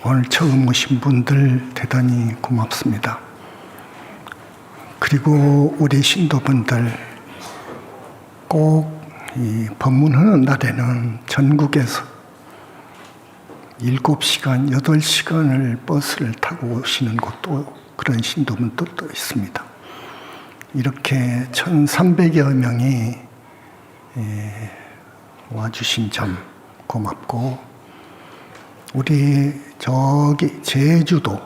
오늘 처음 오신 분들 대단히 고맙습니다. 그리고 우리 신도분들 꼭 이 법문하는 날에는 전국에서 7시간, 8시간을 버스를 타고 오시는 곳도 그런 신도분들도 있습니다. 이렇게 1,300여 명이 와주신 점 고맙고, 우리 저기 제주도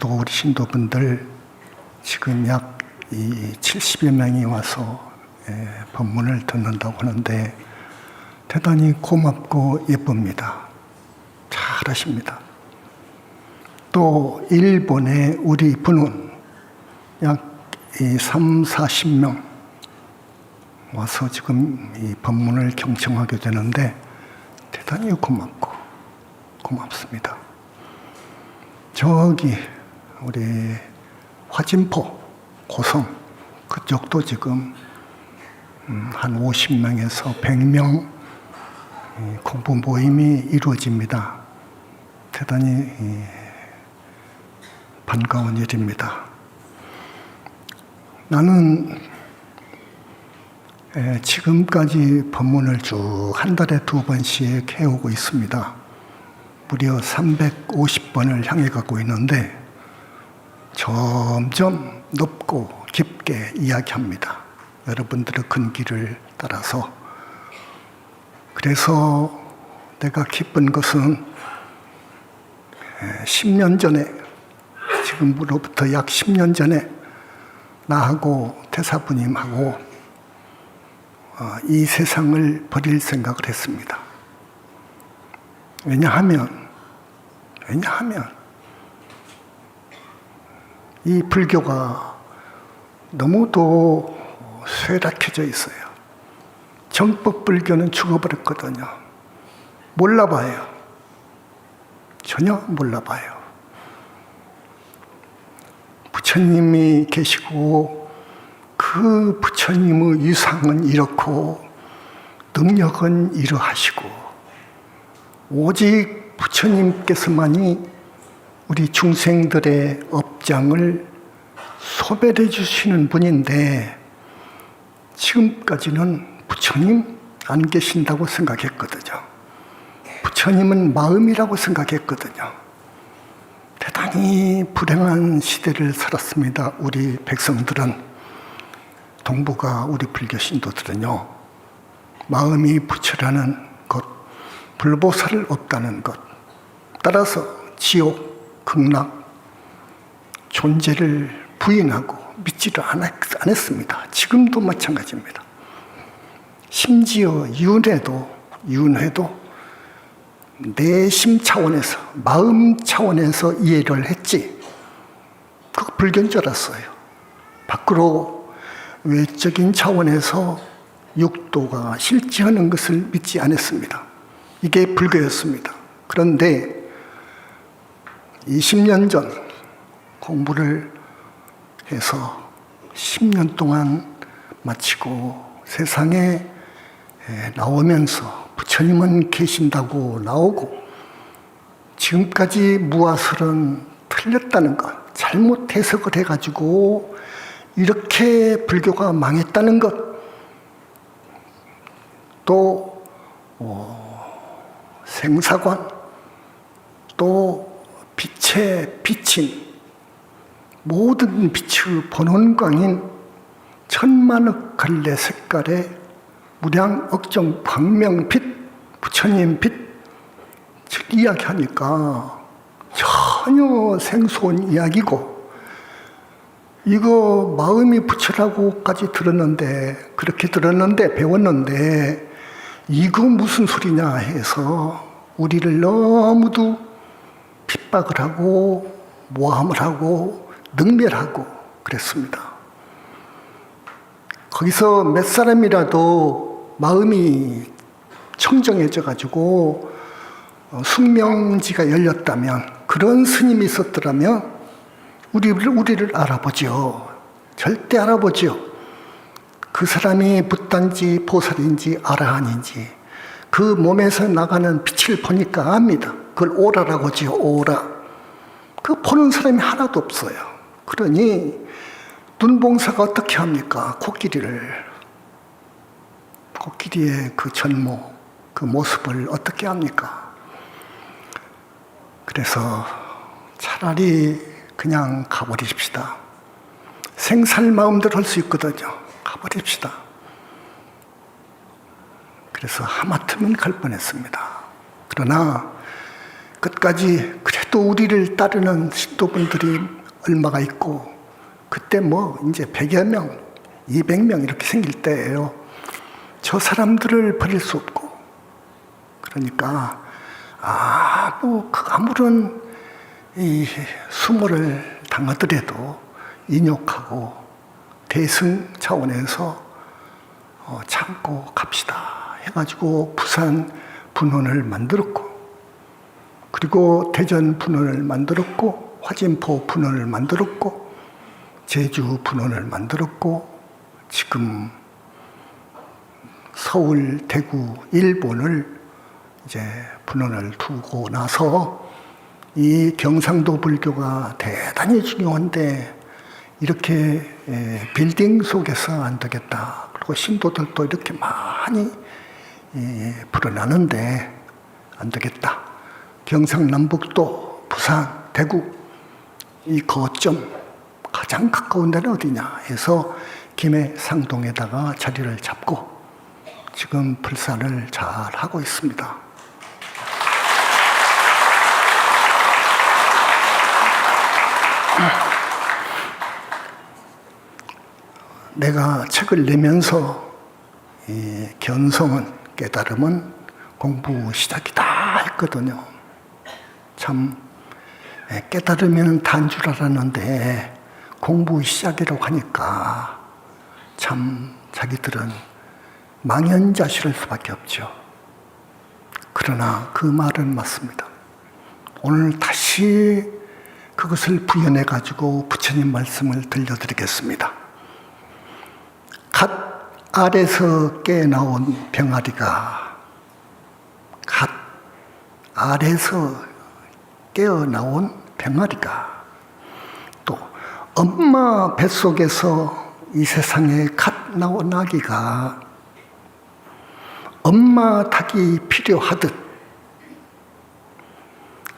우리 신도분들 지금 약 70여 명이 와서 법문을 듣는다고 하는데 대단히 고맙고 예쁩니다. 잘하십니다. 또 일본에 우리 분은 약 30-40명 와서 지금 이 법문을 경청하게 되는데 대단히 고맙고 고맙습니다. 저기 우리 화진포 고성 그쪽도 지금 한 50명에서 100명 공부 모임이 이루어집니다. 대단히 반가운 일입니다. 나는 지금까지 법문을 쭉 한 달에 2번씩 해오고 있습니다. 무려 350번을 향해 가고 있는데 점점 높고 깊게 이야기합니다. 여러분들의 큰 길을 따라서. 그래서 내가 기쁜 것은 10년 전에, 지금으로부터 약 10년 전에 나하고 태사부님하고 이 세상을 버릴 생각을 했습니다. 왜냐하면 이 불교가 너무도 쇠락해져 있어요. 정법 불교는 죽어버렸거든요. 몰라봐요. 전혀 몰라봐요. 부처님이 계시고 그 부처님의 유상은 이렇고 능력은 이러하시고 오직 부처님께서만이 우리 중생들의 업장을 소멸해 주시는 분인데 지금까지는 부처님 안 계신다고 생각했거든요. 부처님은 마음이라고 생각했거든요. 대단히 불행한 시대를 살았습니다. 우리 백성들은, 동북아 우리 불교 신도들은요. 마음이 부처라는 것, 불보살을 없다는 것, 따라서 지옥, 극락, 존재를 부인하고 믿지를 않았습니다. 지금도 마찬가지입니다. 심지어 윤회도 내심 차원에서, 마음 차원에서 이해를 했지, 그거 불교인 줄 알았어요. 밖으로 외적인 차원에서 육도가 실지하는 것을 믿지 않았습니다. 이게 불교였습니다. 그런데 20년 전 공부를 해서 10년 동안 마치고 세상에 나오면서 부처님은 계신다고 나오고 지금까지 무아설은 틀렸다는 것, 잘못 해석을 해가지고 이렇게 불교가 망했다는 것, 또 생사관, 또 빛에 비친 모든 빛의 본원광인 천만억 갈래 색깔의 무량 억정 광명빛, 부처님 빛 이야기하니까 전혀 생소한 이야기고, 이거 마음이 부처라고까지 들었는데, 그렇게 들었는데, 배웠는데 이거 무슨 소리냐 해서 우리를 너무도 핍박을 하고 모함을 하고 능멸하고 그랬습니다. 거기서 몇 사람이라도 마음이 청정해져 가지고 숙명지가 열렸다면, 그런 스님이 있었더라면 우리를 알아보죠. 절대 알아보죠. 그 사람이 붓단지 보살인지 아라한인지 그 몸에서 나가는 빛을 보니까 압니다. 그걸 오라라고 지요, 오라. 그 보는 사람이 하나도 없어요. 그러니 눈봉사가 어떻게 합니까? 코끼리의 그 전모, 그 모습을 어떻게 합니까? 그래서 차라리 그냥 가버리십시다. 생살 마음대로 할 수 있거든요. 가버립시다. 그래서 하마터면 갈 뻔했습니다. 그러나 끝까지 그래도 우리를 따르는 신도분들이 얼마가 있고, 그때 이제 100여 명, 200명 이렇게 생길 때예요. 저 사람들을 버릴 수 없고, 그러니까 아무런 이 수모를 당하더라도 인욕하고 대승 차원에서 참고 갑시다 해가지고 부산 분원을 만들었고, 그리고 대전 분원을 만들었고, 화진포 분원을 만들었고, 제주 분원을 만들었고, 지금 서울, 대구, 일본을 이제 분원을 두고 나서 이 경상도 불교가 대단히 중요한데 이렇게 빌딩 속에서 안 되겠다. 그리고 신도들도 이렇게 많이 불어나는데 안 되겠다. 경상남북도, 부산, 대구 이 거점 가장 가까운 데는 어디냐 해서 김해상동에다가 자리를 잡고 지금 불사를 잘 하고 있습니다. 내가 책을 내면서 이 견성은, 깨달음은 공부 시작이다 했거든요. 참 깨달으면 단 줄 알았는데 공부 시작이라고 하니까 참 자기들은 망연자실할 수밖에 없죠. 그러나 그 말은 맞습니다. 오늘 다시 그것을 부연해 가지고 부처님 말씀을 들려드리겠습니다. 갓 알에서 깨나온 병아리가 갓 알에서 깨어나온 병아리가 또 엄마 뱃속에서 이 세상에 갓 나온 아기가 엄마 닭이 필요하듯,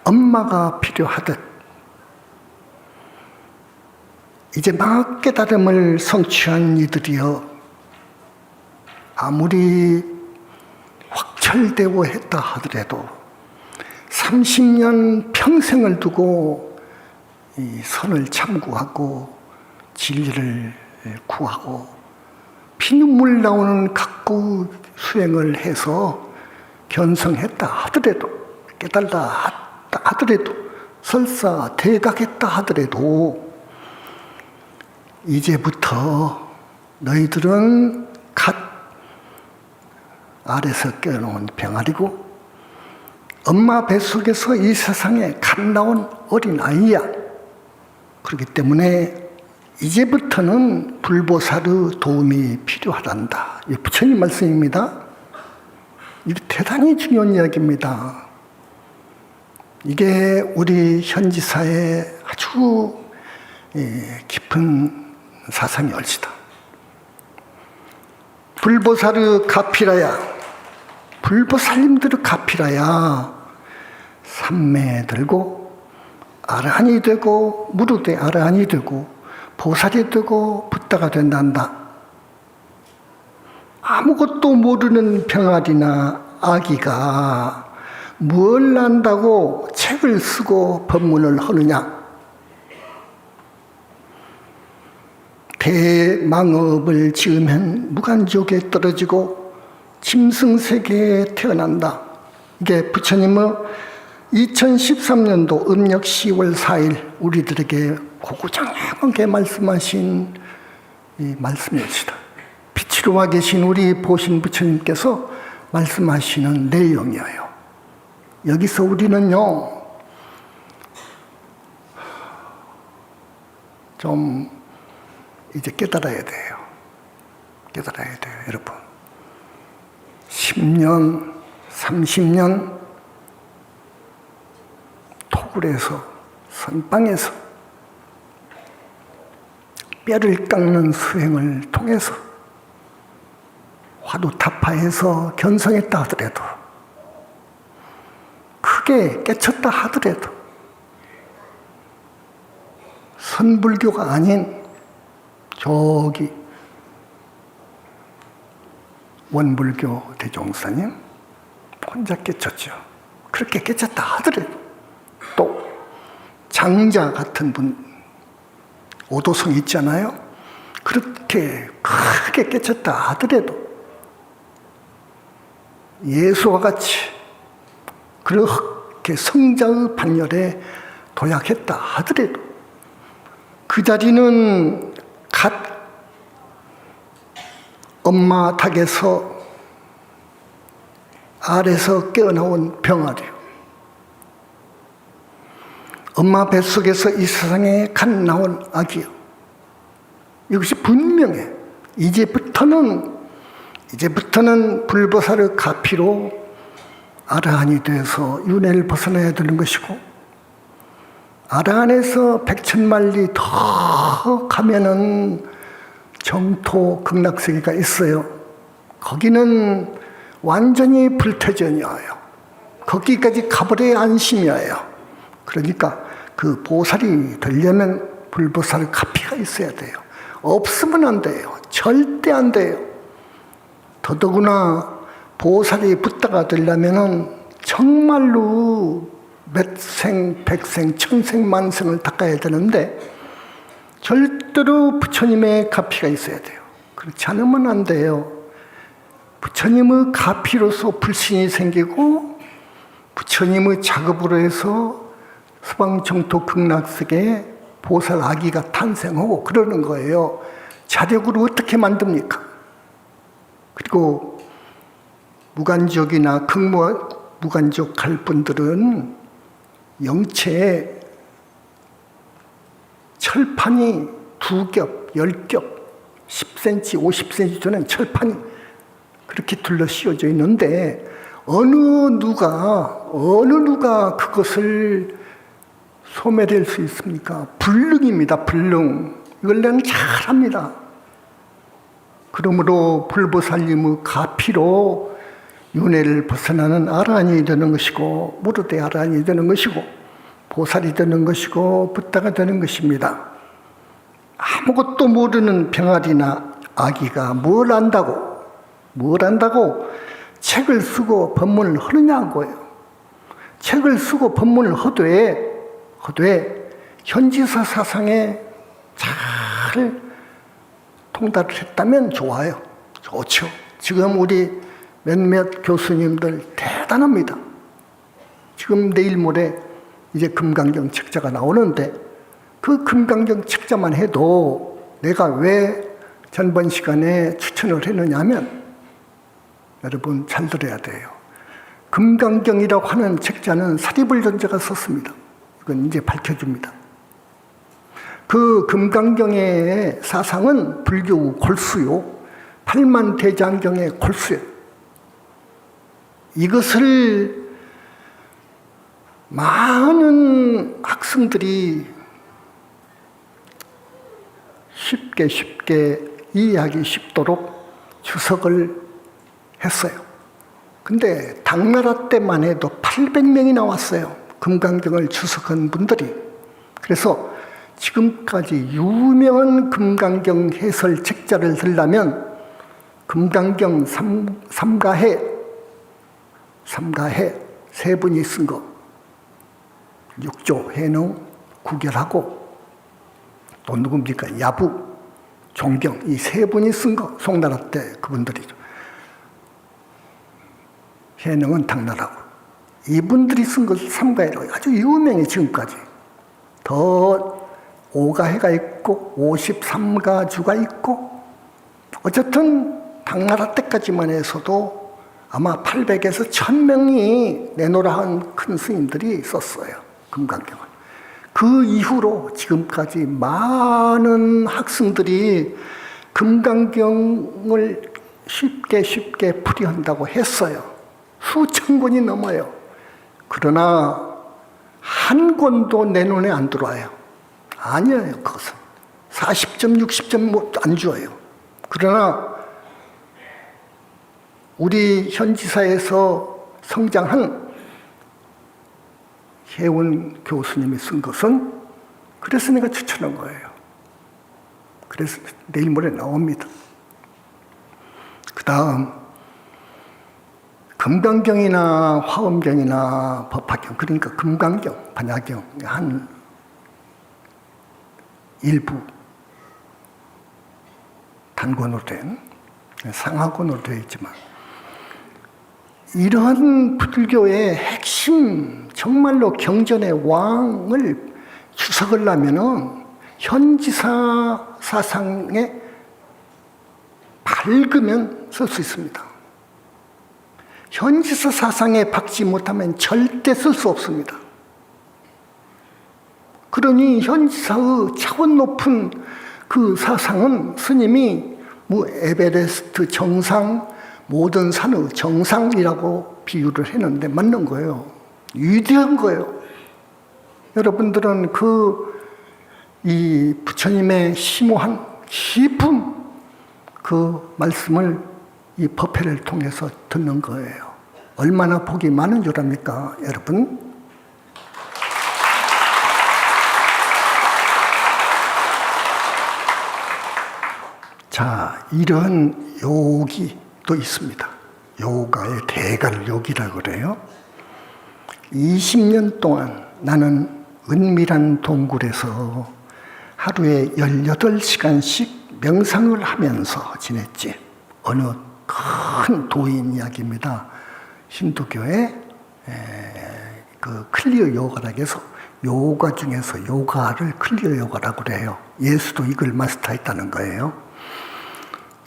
엄마가 필요하듯 이제 막 깨달음을 성취한 이들이여 아무리 확철대오 했다 하더라도 30년 평생을 두고 이 선을 참고하고 진리를 구하고 피눈물 나오는 각구 수행을 해서 견성했다 하더라도, 깨달다 하더라도, 설사 대각했다 하더라도 이제부터 너희들은 갓 알에서 깨어나온 병아리고 엄마 뱃속에서 이 세상에 갓 나온 어린아이야. 그렇기 때문에 이제부터는 불보살의 도움이 필요하단다. 이 부처님 말씀입니다. 이게 대단히 중요한 이야기입니다. 이게 우리 현지사에 아주 깊은 사상이 얼지다. 불보살의 가피라야, 불보살님들의 가피라야 삼매 들고 아라한이 되고 무르되 아라한이 되고 보살이 되고 붓다가 된단다. 아무것도 모르는 병아리나 아기가 뭘 안다고 책을 쓰고 법문을 하느냐. 대망업을 지으면 무간지옥에 떨어지고 짐승세계에 태어난다. 이게 부처님의 2013년도 음력 10월 4일 우리들에게 고구장하게 말씀하신 이 말씀이었습니다. 빛으로 와 계신 우리 보신 부처님께서 말씀하시는 내용이에요. 여기서 우리는요, 좀 이제 깨달아야 돼요. 깨달아야 돼요, 여러분. 10년, 30년 토굴에서 선방에서 뼈를 깎는 수행을 통해서 화두타파에서 견성했다 하더라도, 크게 깨쳤다 하더라도 선불교가 아닌 저기 원불교 대종사님 혼자 깨쳤죠. 그렇게 깨쳤다 하더라도, 또 장자 같은 분 오도성 있잖아요. 그렇게 크게 깨쳤다 하더라도 예수와 같이 그렇게 성자의 반열에 도약했다 하더라도 그 자리는 갓 엄마 닭에서 알에서 깨어나온 병아리요. 엄마 뱃속에서 이 세상에 갓 나온 아기요. 이것이 분명해. 이제부터는 불보살의 가피로 아라한이 돼서 윤회를 벗어나야 되는 것이고, 아라한에서 백천만리 더 가면은 정토 극락세계가 있어요. 거기는 완전히 불태전이에요. 거기까지 가버려야 안심이에요. 그러니까 그 보살이 되려면 불보살의 가피가 있어야 돼요. 없으면 안 돼요. 절대 안 돼요. 더더구나 보살이 붓다가 되려면은 정말로 몇 생, 백생, 천생, 만생을 닦아야 되는데 절대로 부처님의 가피가 있어야 돼요. 그렇지 않으면 안 돼요. 부처님의 가피로서 불신이 생기고 부처님의 작업으로 해서 서방정토 극락세계에 보살 아기가 탄생하고 그러는 거예요. 자력으로 어떻게 만듭니까? 그리고 무간족이나 극무간족 갈 분들은 영체에 철판이 2겹, 10겹, 10cm, 50cm 되는 철판이 그렇게 둘러 씌워져 있는데 어느 누가 그것을 소멸할 수 있습니까? 불능입니다. 불능. 이걸 내는 잘합니다. 그러므로 불보살님의 가피로 윤회를 벗어나는 아라한이 되는 것이고, 무르대 아라한이 되는 것이고, 보살이 되는 것이고, 붓다가 되는 것입니다. 아무것도 모르는 병아리나 아기가 뭘 안다고 책을 쓰고 법문을 하느냐고요. 책을 쓰고 법문을 하되 현지사 사상에 잘 통달을 했다면 좋아요. 좋죠. 지금 우리 몇몇 교수님들 대단합니다. 지금 내일 모레 이제 금강경 책자가 나오는데 그 금강경 책자만 해도 내가 왜 전번 시간에 추천을 했느냐면, 여러분 잘 들어야 돼요. 금강경이라고 하는 책자는 사리불전자가 썼습니다. 이건 이제 밝혀줍니다. 그 금강경의 사상은 불교 골수요. 팔만대장경의 골수예요. 이것을 많은 학생들이 쉽게 이해하기 쉽도록 주석을 했어요. 근데 당나라 때만 해도 800명이 나왔어요. 금강경을 주석한 분들이. 그래서 지금까지 유명한 금강경 해설 책자를 들려면 금강경 삼가해 세 분이 쓴 거, 육조, 해농, 구결하고 또 누굽니까? 야부, 종경, 이 세 분이 쓴 거, 송나라 때 그분들이죠. 해농은 당나라고. 이분들이 쓴 것을 삼가해라고 아주 유명해 지금까지. 더 오가해가 있고 53가주가 있고, 어쨌든 당나라 때까지만 해서도 아마 800에서 1000명이 내노라 한 큰 스님들이 썼어요. 금강경을. 그 이후로 지금까지 많은 학생들이 금강경을 쉽게 풀이한다고 했어요. 수천 권이 넘어요. 그러나 한 권도 내 눈에 안 들어와요. 아니에요, 그것은. 40점, 60점 안 줘요. 그러나 우리 현지사에서 성장한 혜원 교수님이 쓴 것은 그래서 내가 추천한 거예요. 그래서 내일 모레 나옵니다. 그 다음 금강경이나 화엄경이나 법화경, 그러니까 금강경, 반야경 한 일부 단권으로 된 상하권으로 되어 있지만 이러한 불교의 핵심, 정말로 경전의 왕을 추석을 하면은 현지사 사상에 밝으면 쓸 수 있습니다. 현지사 사상에 박지 못하면 절대 쓸 수 없습니다. 그러니 현지사의 차원 높은 그 사상은 스님이 뭐 에베레스트 정상, 모든 산의 정상이라고 비유를 했는데 맞는 거예요. 위대한 거예요. 여러분들은 이 부처님의 심오한 깊은 그 말씀을 이 법회를 통해서 듣는 거예요. 얼마나 복이 많은 줄 압니까, 여러분? 자, 이런 욕이 또 있습니다. 요가의 대갈욕이라고 그래요. 20년 동안 나는 은밀한 동굴에서 하루에 18시간씩 명상을 하면서 지냈지. 어느 큰 도인 이야기입니다. 힌두교의 그 클리어 요가라고 해서 요가 중에서 요가를 클리어 요가라고 그래요. 예수도 이걸 마스터했다는 거예요.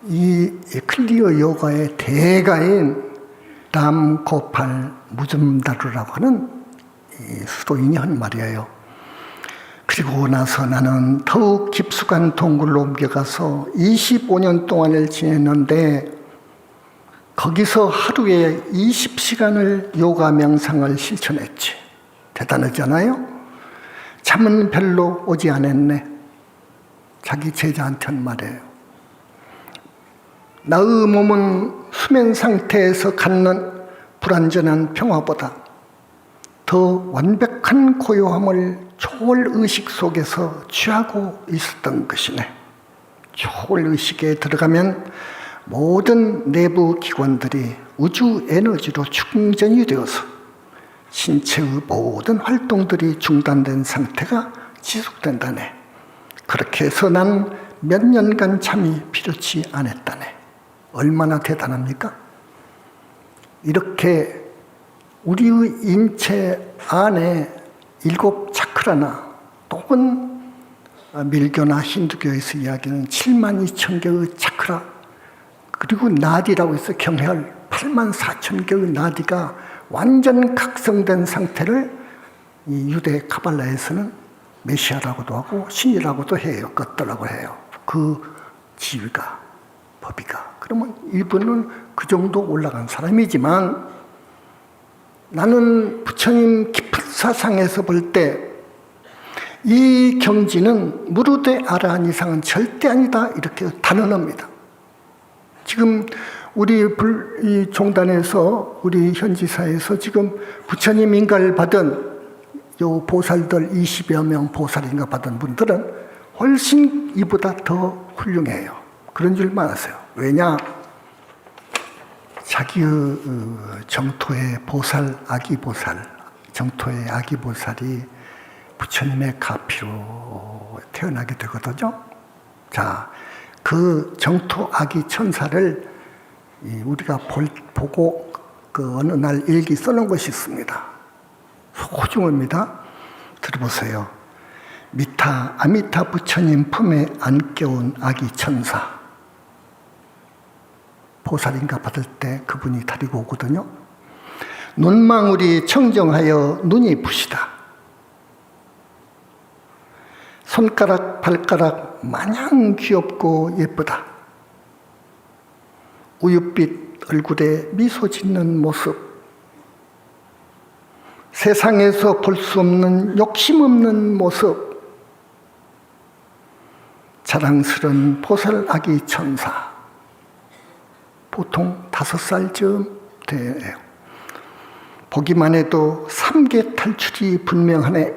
이 클리어 요가의 대가인 람고팔 무즘다루라고 하는 이 수도인이 한 말이에요. 그리고 나서 나는 더욱 깊숙한 동굴로 옮겨가서 25년 동안을 지냈는데 거기서 하루에 20시간을 요가 명상을 실천했지. 대단하잖아요? 잠은 별로 오지 않았네. 자기 제자한테 한 말이에요. 나의 몸은 수면 상태에서 갖는 불완전한 평화보다 더 완벽한 고요함을 초월의식 속에서 취하고 있었던 것이네. 초월의식에 들어가면 모든 내부 기관들이 우주 에너지로 충전이 되어서 신체의 모든 활동들이 중단된 상태가 지속된다네. 그렇게 해서 난 몇 년간 잠이 필요치 않았다네. 얼마나 대단합니까? 이렇게 우리의 인체 안에 7 차크라나 또는 밀교나 힌두교에서 이야기하는 72,000개의 차크라, 그리고 나디라고 해서 경혈 84,000개의 나디가 완전 각성된 상태를 이 유대 카발라에서는 메시아라고도 하고 신이라고도 해요. 껐더라고 해요. 그 지위가, 법이가. 그러면 이분은 그 정도 올라간 사람이지만 나는 부처님 깊은 사상에서 볼 때 이 경지는 무르대 아라한 이상은 절대 아니다, 이렇게 단언합니다. 지금 우리 이 종단에서, 우리 현지사에서 지금 부처님 인가를 받은 요 보살들 20여 명 보살인가 받은 분들은 훨씬 이보다 더 훌륭해요. 그런 줄만 아세요. 왜냐? 자기의 정토의 보살, 아기보살, 정토의 아기보살이 부처님의 가피로 태어나게 되거든요. 자, 그 정토 아기 천사를 우리가 보고 그 어느 날 일기 써놓은 것이 있습니다. 소중합니다. 들어보세요. 미타 아미타 부처님 품에 안겨온 아기 천사. 보살인가 받을 때 그분이 데리고 오거든요. 눈망울이 청정하여 눈이 부시다. 손가락, 발가락 마냥 귀엽고 예쁘다. 우윳빛 얼굴에 미소 짓는 모습, 세상에서 볼 수 없는 욕심 없는 모습, 자랑스러운 보살 아기 천사, 보통 5살쯤 돼요. 보기만 해도 삼계 탈출이 분명하네.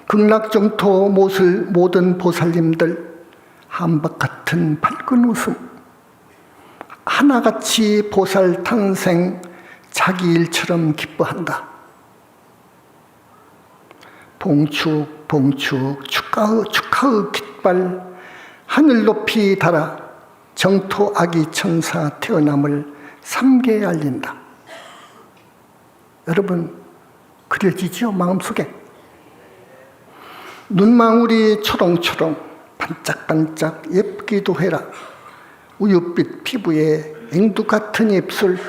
극락정토 모든 보살님들 한박 같은 밝은 웃음, 하나같이 보살 탄생 자기 일처럼 기뻐한다. 봉축 축하의 깃발 하늘 높이 달아 정토 아기 천사 태어남을 삼계에 알린다. 여러분 그려지죠? 마음속에 눈망울이 초롱초롱 반짝반짝 예쁘기도 해라. 우윳빛 피부에 앵두 같은 입술,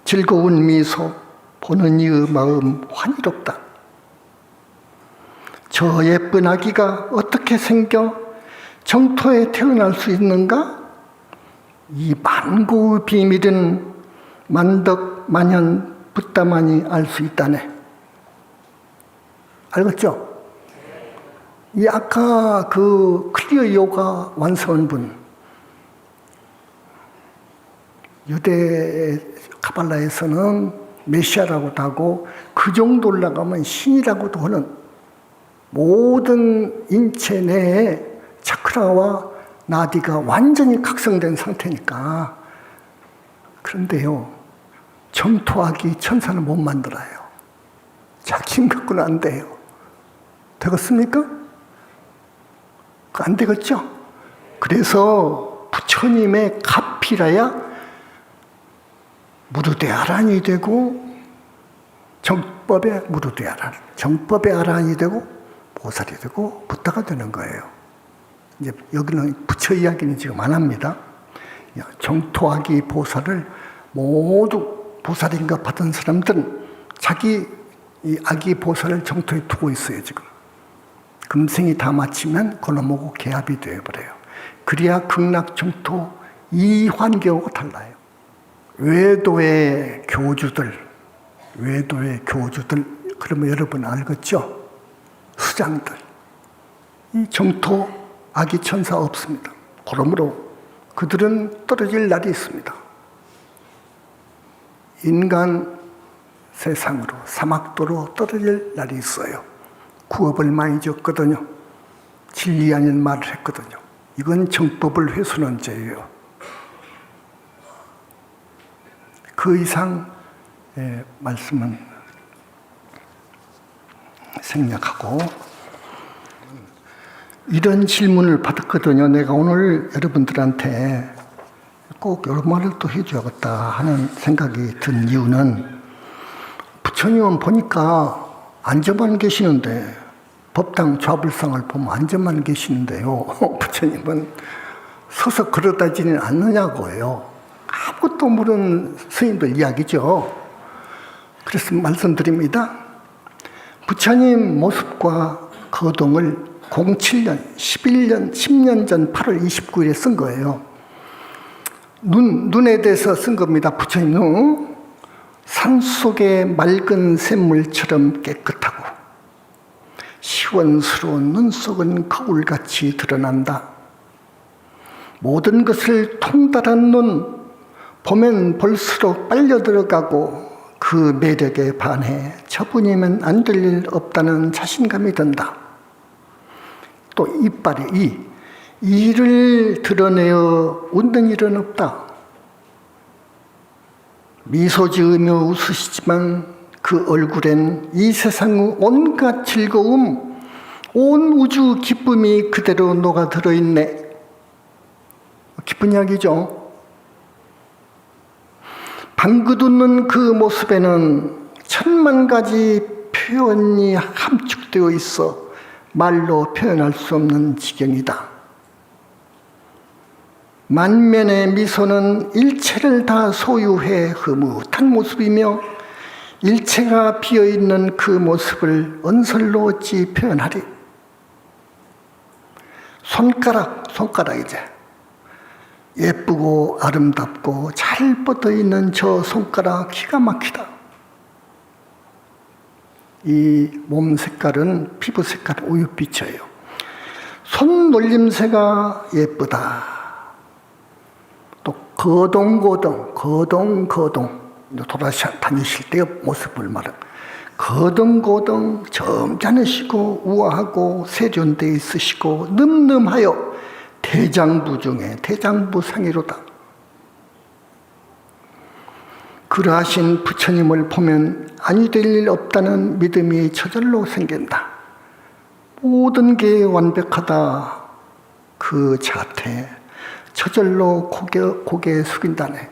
즐거운 미소 보는 이의 마음 환희롭다. 저 예쁜 아기가 어떻게 생겨 정토에 태어날 수 있는가? 이 만고의 비밀은 만덕 만연 붓다만이 알 수 있다네. 알겠죠? 이 아까 그 클리어 요가 완성한 분, 유대 카발라에서는 메시아라고도 하고 그 정도 올라가면 신이라고도 하는 모든 인체 내에 차크라와 나디가 완전히 각성된 상태니까. 그런데요, 정토아기 천사는 못 만들어요. 자기 힘 갖고는 안 돼요. 되겠습니까? 안 되겠죠? 그래서 부처님의 가피라야 무르대 아란이 되고 정법의 무르대 아란, 정법의 아란이 되고 보살이 되고 부다가 되는 거예요. 이제 여기는 부처 이야기는 지금 안 합니다. 정토아기 보살을 모두 보살인가 받은 사람들은 자기 이 아기 보살을 정토에 두고 있어요. 지금 금생이 다 마치면 그놈하고 개합이 되어버려요. 그래야 극락 정토 이 환경하고 달라요. 외도의 교주들 그러면 여러분 알겠죠? 수장들, 이 정토 아기 천사 없습니다. 그러므로 그들은 떨어질 날이 있습니다. 인간 세상으로 사막도로 떨어질 날이 있어요. 구업을 많이 졌거든요. 진리 아닌 말을 했거든요. 이건 정법을 훼손한 죄예요. 그 이상 말씀은 생략하고, 이런 질문을 받았거든요. 내가 오늘 여러분들한테 꼭 이런 말을 또 해줘야겠다 하는 생각이 든 이유는, 부처님은 보니까 앉아만 계시는데, 법당 좌불상을 보면 앉아만 계시는데요, 부처님은 서서 걸어다니지는 않느냐고요. 아무것도 모르는 스님들 이야기죠. 그래서 말씀드립니다. 부처님 모습과 거동을 07년, 11년, 10년 전 8월 29일에 쓴 거예요. 눈에 대해서 쓴 겁니다. 부처님 눈. 산속의 맑은 샘물처럼 깨끗하고 시원스러운 눈 속은 거울같이 드러난다. 모든 것을 통달한 눈, 보면 볼수록 빨려 들어가고 그 매력에 반해 저분이면 안 될 일 없다는 자신감이 든다. 또 이빨이 이를 드러내어 웃는 일은 없다. 미소 지으며 웃으시지만 그 얼굴엔 이 세상의 온갖 즐거움, 온 우주 기쁨이 그대로 녹아들어 있네. 기쁜 이야기죠. 방긋 웃는 그 모습에는 1000만 가지 표현이 함축되어 있어 말로 표현할 수 없는 지경이다. 만면의 미소는 일체를 다 소유해 흐뭇한 모습이며 일체가 비어있는 그 모습을 언설로 어찌 표현하리. 손가락 이제 예쁘고 아름답고 잘 뻗어있는 저 손가락 기가 막히다. 이 몸 색깔은 피부 색깔은 우윳빛이에요. 손 놀림새가 예쁘다. 또 거동거동 돌아다니실 때의 모습을 말해요. 거동거동 점잖으시고 우아하고 세련되어 있으시고 늠름하여 대장부 중에 대장부 상이로다. 그러하신 부처님을 보면 아니 될 일 없다는 믿음이 저절로 생긴다. 모든 게 완벽하다. 그 자태 저절로 고개 숙인다네.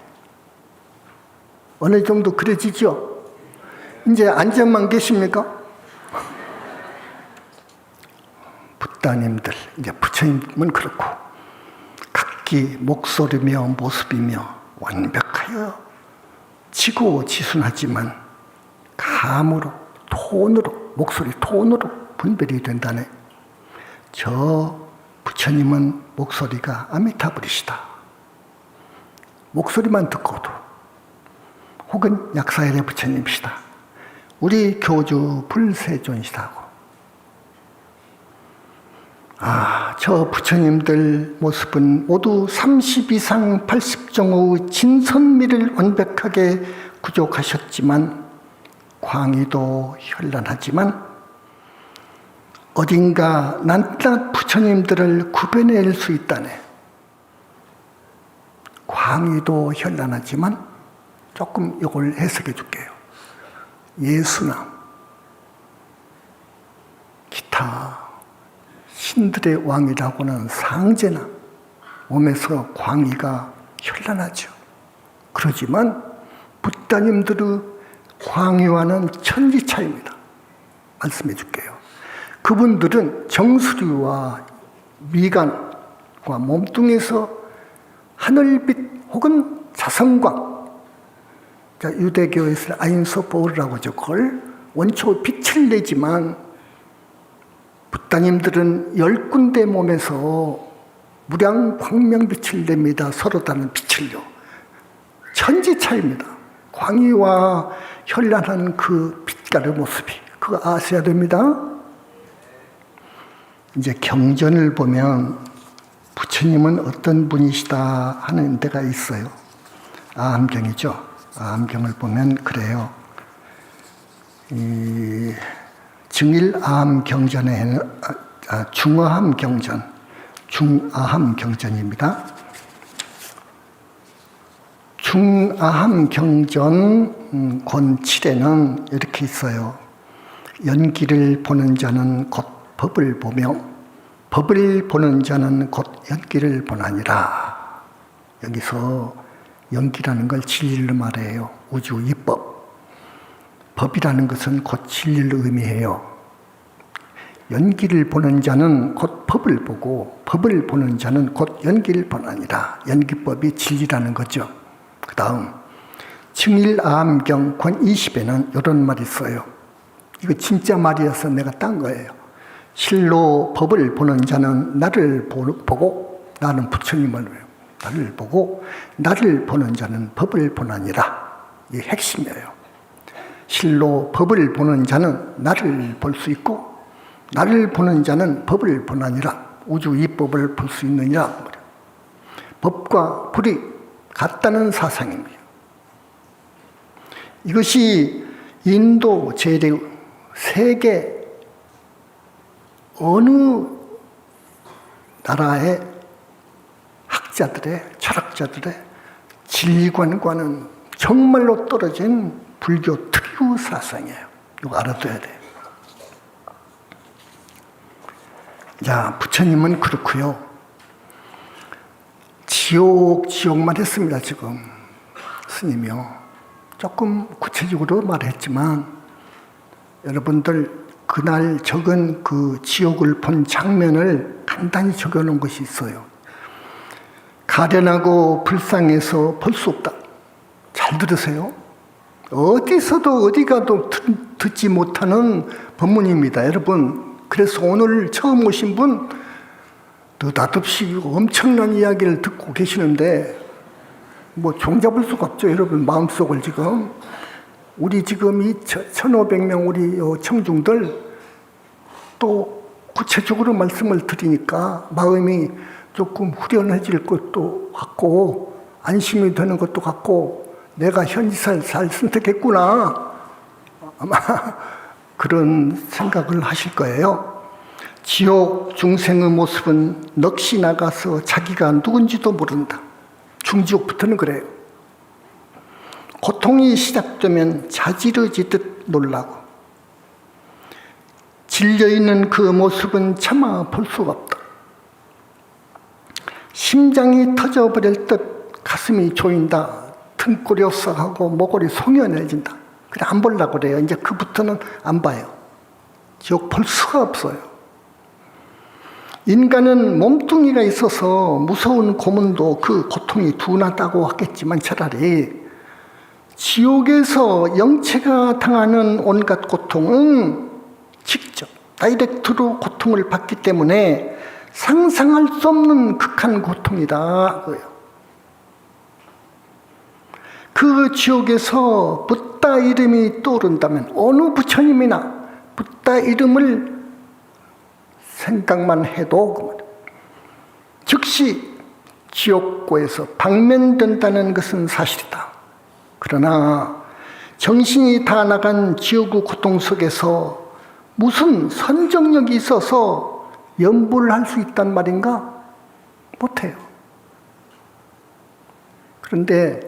어느 정도 그려지죠? 이제 앉아만 계십니까? 붓다님들, 이제 부처님은 그렇고 각기 목소리며 모습이며 완벽하여 지고지순하지만 감으로, 톤으로, 목소리 톤으로 분별이 된다네. 저 부처님은 목소리가 아미타불이시다. 목소리만 듣고도 혹은 약사열의 부처님이시다. 우리 교주 불세존이시다고. 저 부처님들 모습은 모두 30 이상 80종의 진선미를 완벽하게 구족하셨지만 광의도 현란하지만 어딘가 낱낱 부처님들을 구별해낼 수 있다네. 광의도 현란하지만 조금 이걸 해석해 줄게요. 예수남, 기타 신들의 왕이라고는 상제나 몸에서 광의가 현란하죠. 그러지만 붓다님들의 광의와는 천지 차이입니다. 말씀해 줄게요. 그분들은 정수리와 미간과 몸뚱이에서 하늘빛 혹은 자성광, 유대교에서 아인소포르라고 하죠. 그걸 원초 빛을 내지만 붓다님들은 10군데 몸에서 무량 광명빛을 냅니다. 서로 다른 빛을요. 천지 차이입니다. 광의와 현란한 그 빛깔의 모습이, 그거 아셔야 됩니다. 이제 경전을 보면 부처님은 어떤 분이시다 하는 데가 있어요. 아함경이죠. 아함경을 보면 그래요. 이 증일아함경전에는 중아함경전, 중아함경전입니다. 중아함경전 권 7에는 이렇게 있어요. 연기를 보는 자는 곧 법을 보며 법을 보는 자는 곧 연기를 보나니라. 여기서 연기라는 걸 진리를 말해요. 우주 이법. 법이라는 것은 곧 진리를 의미해요. 연기를 보는 자는 곧 법을 보고 법을 보는 자는 곧 연기를 보나니라. 연기법이 진리라는 거죠. 그 다음 증일아함경 권 20에는 이런 말이 있어요. 이거 진짜 말이어서 내가 딴 거예요. 실로 법을 보는 자는 나를 보고, 나는 부처님을 나를 보고 나를 보는 자는 법을 보나니라. 이게 핵심이에요. 실로 법을 보는 자는 나를 볼 수 있고 나를 보는 자는 법을 보나니라. 우주 이법을 볼 수 있느니라. 법과 불이 같다는 사상입니다. 이것이 인도, 제대, 세계 어느 나라의 학자들의, 철학자들의 진리관과는 정말로 떨어진 불교 특유 사상이에요. 이거 알아둬야 돼요. 자, 부처님은 그렇고요. 지옥만 했습니다, 지금. 스님이요. 조금 구체적으로 말했지만, 여러분들 그날 적은 그 지옥을 본 장면을 간단히 적어놓은 것이 있어요. 가련하고 불쌍해서 볼 수 없다. 잘 들으세요. 어디서도 어디 가도 듣지 못하는 법문입니다, 여러분. 그래서 오늘 처음 오신 분 느닷없이 엄청난 이야기를 듣고 계시는데 뭐 종잡을 수가 없죠, 여러분. 마음속을 지금 우리 지금 이 1,500명 우리 청중들 또 구체적으로 말씀을 드리니까 마음이 조금 후련해질 것도 같고 안심이 되는 것도 같고 내가 현지사를 잘 선택했구나 아마 그런 생각을 하실 거예요. 지옥 중생의 모습은 넋이 나가서 자기가 누군지도 모른다. 중지옥부터는 그래요. 고통이 시작되면 자지러지듯 놀라고 질려있는 그 모습은 차마 볼 수가 없다. 심장이 터져버릴 듯 가슴이 조인다. 등골이 오싹하고 목걸이 송연해진다. 그래 안 보려고 그래요. 이제 그부터는 안 봐요. 지옥 볼 수가 없어요. 인간은 몸뚱이가 있어서 무서운 고문도 그 고통이 둔하다고 하겠지만 차라리 지옥에서 영체가 당하는 온갖 고통은 직접 다이렉트로 고통을 받기 때문에 상상할 수 없는 극한 고통이다. 그 지옥에서 붓다 이름이 떠오른다면 어느 부처님이나 붓다 이름을 생각만 해도 즉시 지옥고에서 방면된다는 것은 사실이다. 그러나 정신이 다 나간 지옥의 고통 속에서 무슨 선정력이 있어서 연보를 할 수 있단 말인가? 못해요. 그런데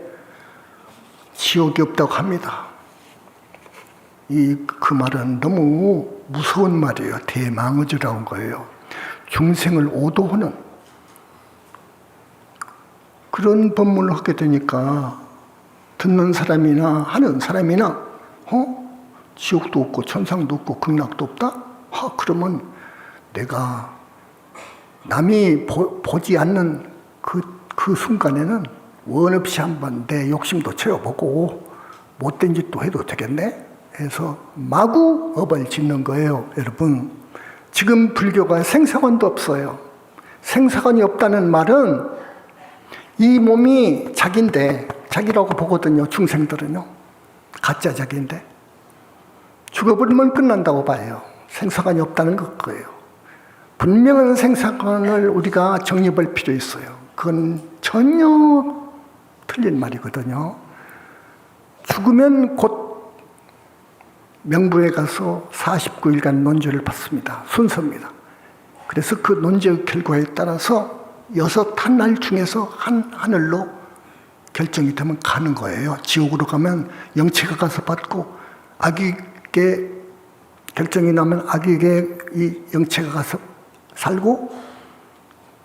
지옥이 없다고 합니다. 그 말은 너무 무서운 말이에요. 대망의주라는 거예요. 중생을 오도하는 그런 법문을 하게 되니까 듣는 사람이나 하는 사람이나 지옥도 없고 천상도 없고 극락도 없다? 그러면 내가 남이 보지 않는 그 순간에는 원 없이 한번 내 욕심도 채워보고 못된 짓도 해도 되겠네? 해서 마구 업을 짓는 거예요. 여러분, 지금 불교가 생사관도 없어요. 생사관이 없다는 말은 이 몸이 자기인데, 자기라고 보거든요. 중생들은요. 가짜 자기인데 죽어버리면 끝난다고 봐요. 생사관이 없다는 거예요. 분명한 생사관을 우리가 정립할 필요 있어요. 그건 전혀 틀린 말이거든요. 죽으면 곧 명부에 가서 49일간 논죄를 받습니다. 순서입니다. 그래서 그 논죄의 결과에 따라서 6하늘 중에서 한 하늘로 결정이 되면 가는 거예요. 지옥으로 가면 영체가 가서 받고, 악에게 결정이 나면 악에게 이 영체가 가서 살고,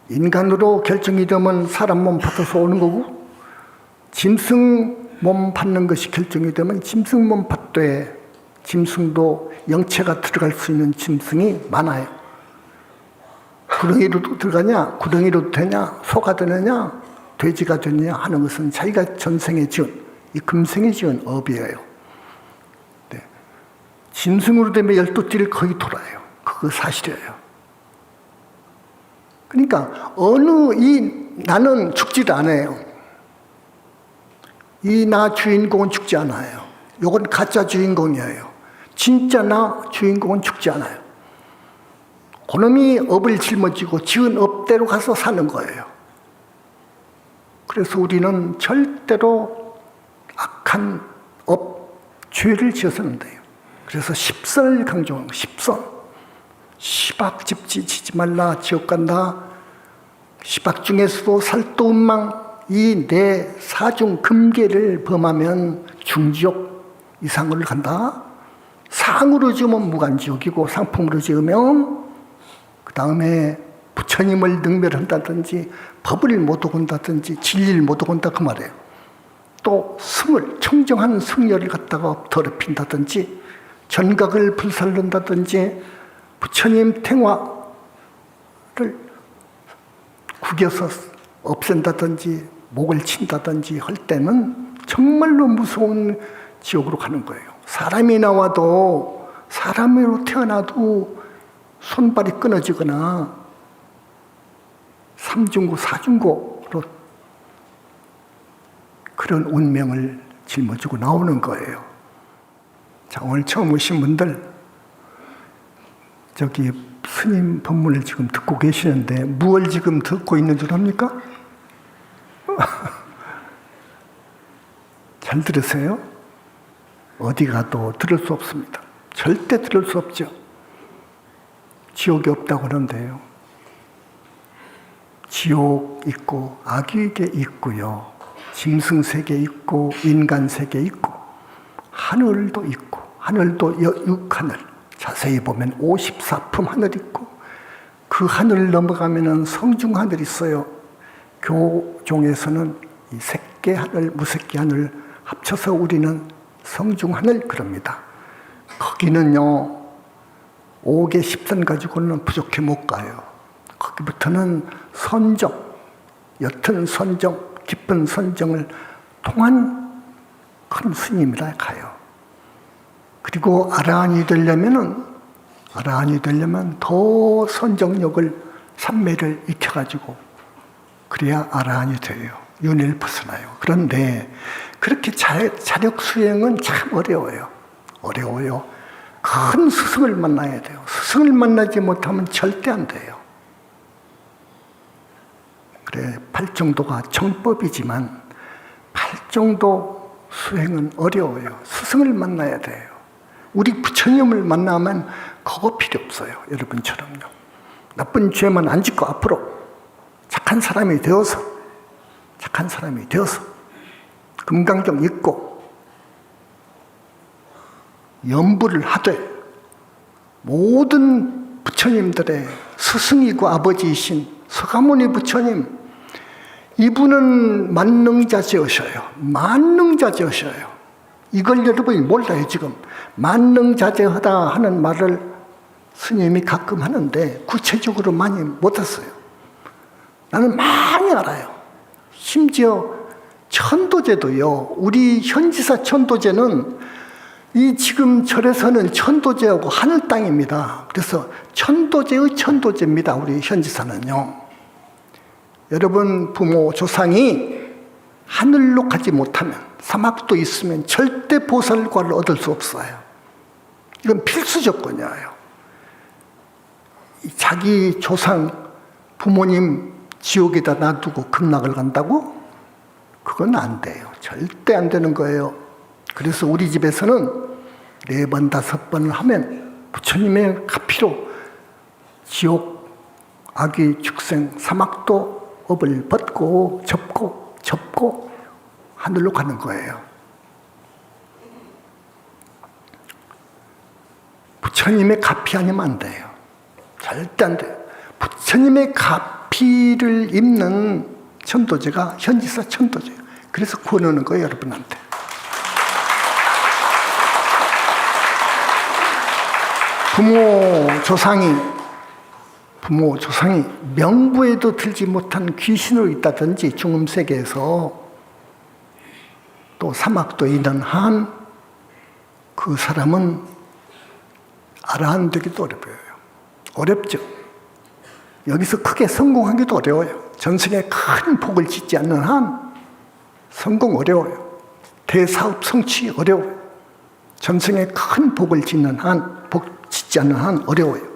인간으로 결정이 되면 사람 몸 받아서 오는 거고, 짐승 몸 받는 것이 결정이 되면 짐승 몸 받되, 짐승도 영체가 들어갈 수 있는 짐승이 많아요. 구덩이로도 들어가냐, 구덩이로도 되냐, 소가 되느냐, 돼지가 되느냐 하는 것은 자기가 전생에 지은, 이 금생에 지은 업이에요. 네. 짐승으로 되면 12띠를 거의 돌아요. 그거 사실이에요. 그러니까 나는 죽지도 않아요. 이 나 주인공은 죽지 않아요. 이건 가짜 주인공이에요. 진짜 나 주인공은 죽지 않아요. 그놈이 업을 짊어지고 지은 업대로 가서 사는 거예요. 그래서 우리는 절대로 악한 죄를 지어서는 안 돼요. 그래서 십선을 강조하는 거예요. 십선. 시박집지 지지 말라, 지옥 간다. 시박 중에서도 살도운망, 이 네 사중 금계를 범하면 중지옥 이상을 간다. 상으로 지으면 무간지옥이고, 상품으로 지으면 그 다음에 부처님을 능멸한다든지 법을 못 어긴다든지 진리를 못 어긴다 그 말이에요. 또 청정한 승려를 갖다가 더럽힌다든지 전각을 불살른다든지 부처님 탱화를 구겨서 없앤다든지 목을 친다든지 할 때는 정말로 무서운 지옥으로 가는 거예요. 사람이 나와도, 사람으로 태어나도 손발이 끊어지거나 삼중고, 사중고로 그런 운명을 짊어지고 나오는 거예요. 자, 오늘 처음 오신 분들, 저기 스님 법문을 지금 듣고 계시는데 무엇을 지금 듣고 있는 줄 압니까? 잘 들으세요? 어디 가도 들을 수 없습니다. 절대 들을 수 없죠. 지옥이 없다고 그러는데요. 지옥 있고 악귀계 있고요. 짐승세계 있고 인간세계 있고 하늘도 있고 하늘도 육하늘, 자세히 보면 54품 하늘 있고 그 하늘을 넘어가면 성중하늘이 있어요. 교종에서는 이 색계 하늘, 무색계 하늘 합쳐서 우리는 성중하늘 그럽니다. 거기는요 5개 10선 가지고는 부족해 못 가요. 거기부터는 선정, 옅은 선정, 깊은 선정을 통한 큰 스님이라 가요. 그리고 아라한이 되려면 더 선정력을 삼매를 익혀가지고 그래야 아라한이 돼요. 윤회를 벗어나요. 그런데 그렇게 자력 수행은 참 어려워요. 큰 스승을 만나야 돼요. 스승을 만나지 못하면 절대 안 돼요. 그래, 팔정도가 정법이지만 팔정도 수행은 어려워요. 스승을 만나야 돼요. 우리 부처님을 만나면 그거 필요 없어요. 여러분처럼요. 나쁜 죄만 안 짓고 앞으로 착한 사람이 되어서 금강경 읽고 연부를 하되 모든 부처님들의 스승이고 아버지이신 서가모니 부처님, 이분은 만능자재하셔요. 이걸 여러분이 몰라요. 지금 만능자재하다 하는 말을 스님이 가끔 하는데 구체적으로 많이 못했어요. 나는 많이 알아요. 심지어 천도제도요. 우리 현지사 천도제는 이 지금 절에서는 천도제하고 하늘 땅입니다. 그래서 천도제의 천도제입니다. 우리 현지사는요. 여러분 부모 조상이 하늘로 가지 못하면 사막도 있으면 절대 보살과를 얻을 수 없어요. 이건 필수 조건이에요. 자기 조상 부모님 지옥에다 놔두고 극락을 간다고? 그건 안 돼요. 절대 안 되는 거예요. 그래서 우리 집에서는 4번, 5번을 하면 부처님의 가피로 지옥, 악귀, 축생, 사막도 업을 벗고 접고 하늘로 가는 거예요. 부처님의 가피 아니면 안 돼요. 절대 안 돼요. 부처님의 가피를 입는 천도제가 현지사 천도제예요. 그래서 구원하는 거예요, 여러분한테. 부모 조상이 명부에도 들지 못한 귀신으로 있다든지 중음세계에서 또 사막도 있는 한 그 사람은 아라한 되기도 어려워요. 어렵죠. 여기서 크게 성공하기도 어려워요. 전생에 큰 복을 짓지 않는 한 성공 어려워요. 대사업 성취 어려워요. 전생에 큰 복을 짓는 한, 복 짓지 않는 한 어려워요.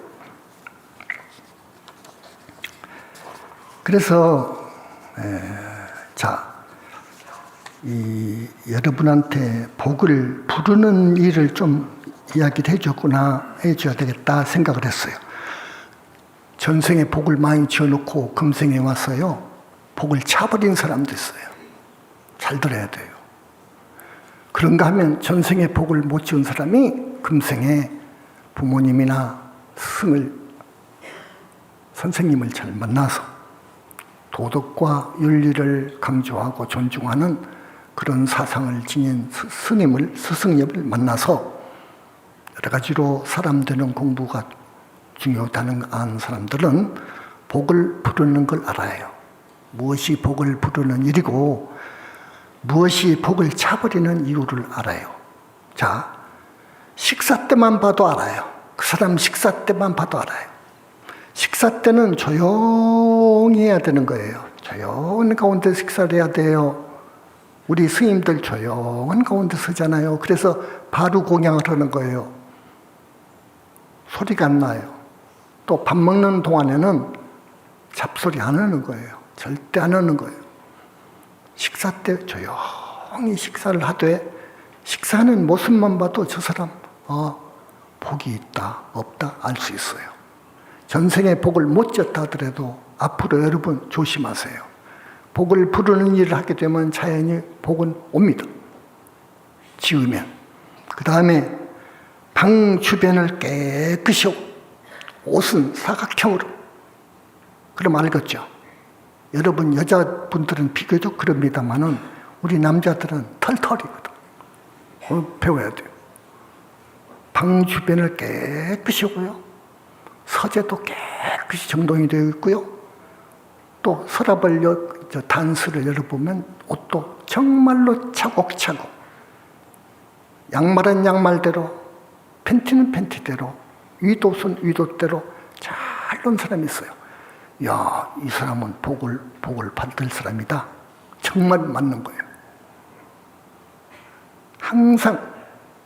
그래서 여러분한테 복을 부르는 일을 좀 이야기를 해줘야 되겠다 생각을 했어요. 전생에 복을 많이 지어놓고 금생에 와서요 복을 차버린 사람도 있어요. 잘 들어야 돼요. 그런가 하면 전생에 복을 못 지은 사람이 금생에 부모님이나 스승을, 선생님을 잘 만나서 도덕과 윤리를 강조하고 존중하는 그런 사상을 지닌 스승님을 만나서 여러 가지로 사람 되는 공부가 중요하다는 아는 사람들은 복을 부르는 걸 알아요. 무엇이 복을 부르는 일이고 무엇이 복을 차버리는 이유를 알아요. 자, 식사 때만 봐도 알아요. 그 사람 식사 때만 봐도 알아요. 식사 때는 조용히 해야 되는 거예요. 조용한 가운데 식사를 해야 돼요. 우리 스님들 조용한 가운데 서잖아요. 그래서 바로 공양을 하는 거예요. 소리가 안 나요. 또 밥 먹는 동안에는 잡소리 안 하는 거예요. 절대 안 하는 거예요. 식사 때 조용히 식사를 하되, 식사하는 모습만 봐도 저 사람 복이 있다 없다 알 수 있어요. 전생에 복을 못 졌다 하더라도 앞으로 여러분 조심하세요. 복을 부르는 일을 하게 되면 자연히 복은 옵니다. 지으면. 그 다음에 방 주변을 깨끗이 하고, 옷은 사각형으로. 그럼 알겠죠? 여러분 여자분들은 비교적 그럽니다만은 우리 남자들은 털털이거든. 배워야 돼요. 방 주변을 깨끗이 하고요. 서재도 깨끗이 정돈이 되어 있고요. 또 서랍을 단수를 열어보면 옷도 정말로 차곡차곡, 양말은 양말대로, 팬티는 팬티대로, 위도는 위도대로 잘 놓은 사람이 있어요. 야, 이 사람은 복을 받을 사람이다. 정말 맞는 거예요. 항상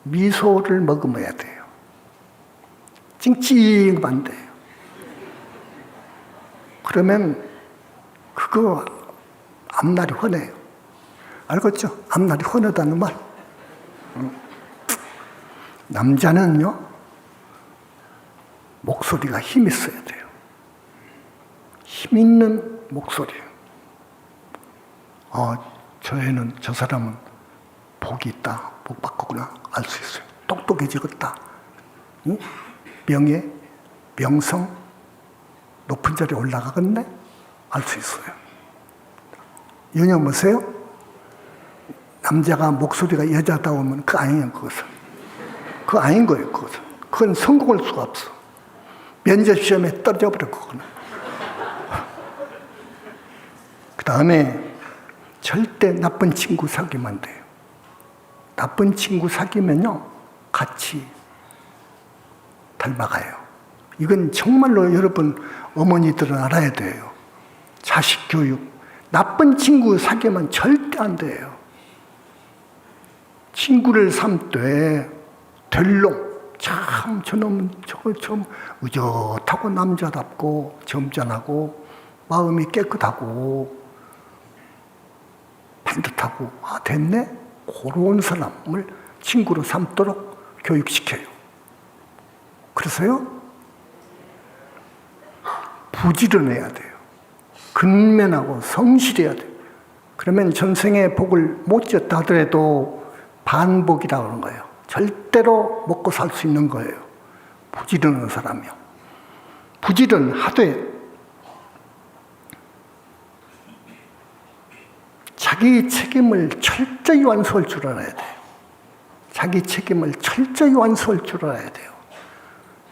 미소를 머금어야 돼요. 찡찡하면 안 돼요. 그러면 그거 앞날이 훤해요. 알겠죠? 앞날이 훤하다는 말. 남자는요, 목소리가 힘 있어야 돼요. 힘 있는 목소리. 저 사람은 복이 있다, 복 받겠구나 알 수 있어요. 똑똑해지겠다. 응? 명예, 명성, 높은 자리에 올라가겠네 알 수 있어요. 유념 보세요. 남자가 목소리가 여자다우면 그거 아니에요. 그거 아닌 거예요. 그건 성공할 수가 없어. 면접 시험에 떨어져 버려. 그거는. 그 다음에 절대 나쁜 친구 사귀면 안 돼요. 나쁜 친구 사귀면요 같이 닮아가요. 이건 정말로 여러분 어머니들은 알아야 돼요. 자식 교육. 나쁜 친구 사귀면 절대 안 돼요. 친구를 삼되 델롱, 참 저놈은 저거 좀 의젓하고 남자답고 점잖하고 마음이 깨끗하고 반듯하고 됐네? 그런 사람을 친구로 삼도록 교육시켜요. 그래서요 부지런해야 돼요. 근면하고 성실해야 돼요. 그러면 전생에 복을 못 졌다 하더라도 반복이라고 하는 거예요. 절대로 먹고 살 수 있는 거예요. 부지런한 사람이요. 부지런하되 자기 책임을 철저히 완수할 줄 알아야 돼요. 자기 책임을 철저히 완수할 줄 알아야 돼요.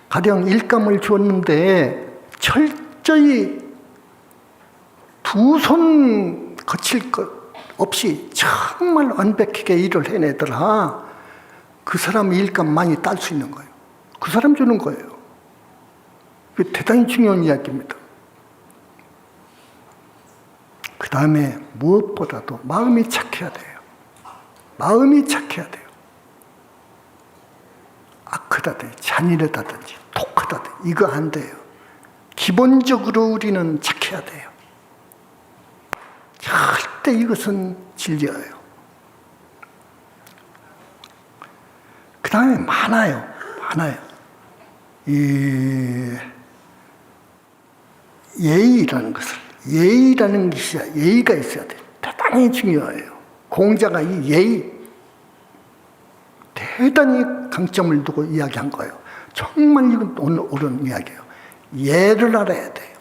가령 일감을 주었는데 철저히 두 손 거칠 것 없이 정말 완벽하게 일을 해내더라. 그 사람 일감 많이 딸 수 있는 거예요. 그 사람 주는 거예요. 그게 대단히 중요한 이야기입니다. 그 다음에 무엇보다도 마음이 착해야 돼요. 마음이 착해야 돼요. 악하다든지 잔인하다든지 독하다든지 이거 안 돼요. 기본적으로 우리는 착해야 돼요. 절대 이것은 진리예요. 그 다음에 많아요. 예의라는 것이 예의가 있어야 돼요. 대단히 중요해요. 공자가 이 예의 대단히 강점을 두고 이야기한 거예요. 정말 이건 옳은 이야기예요. 예를 알아야 돼요.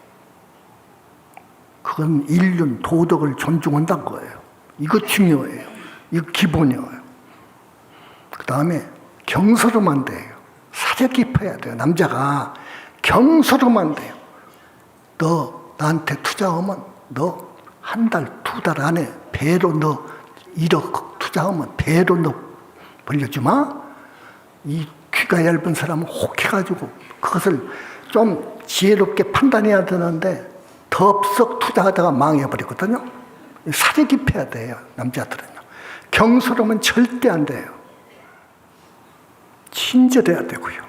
그건 인륜, 도덕을 존중한다는 거예요. 이거 중요해요. 이거 기본이에요. 그 다음에 경솔하면 돼요. 사려 깊어야 돼요. 남자가 경솔하면 돼요. 너 나한테 투자하면 너 한 달, 두 달 안에 배로 너 1억 투자하면 배로 너 벌려주마. 이 귀가 얇은 사람은 혹해가지고 그것을 좀 지혜롭게 판단해야 되는데 덥석 투자하다가 망해버리거든요. 사려 깊어야 돼요. 남자들은요. 경솔하면 절대 안 돼요. 친절해야 되고요.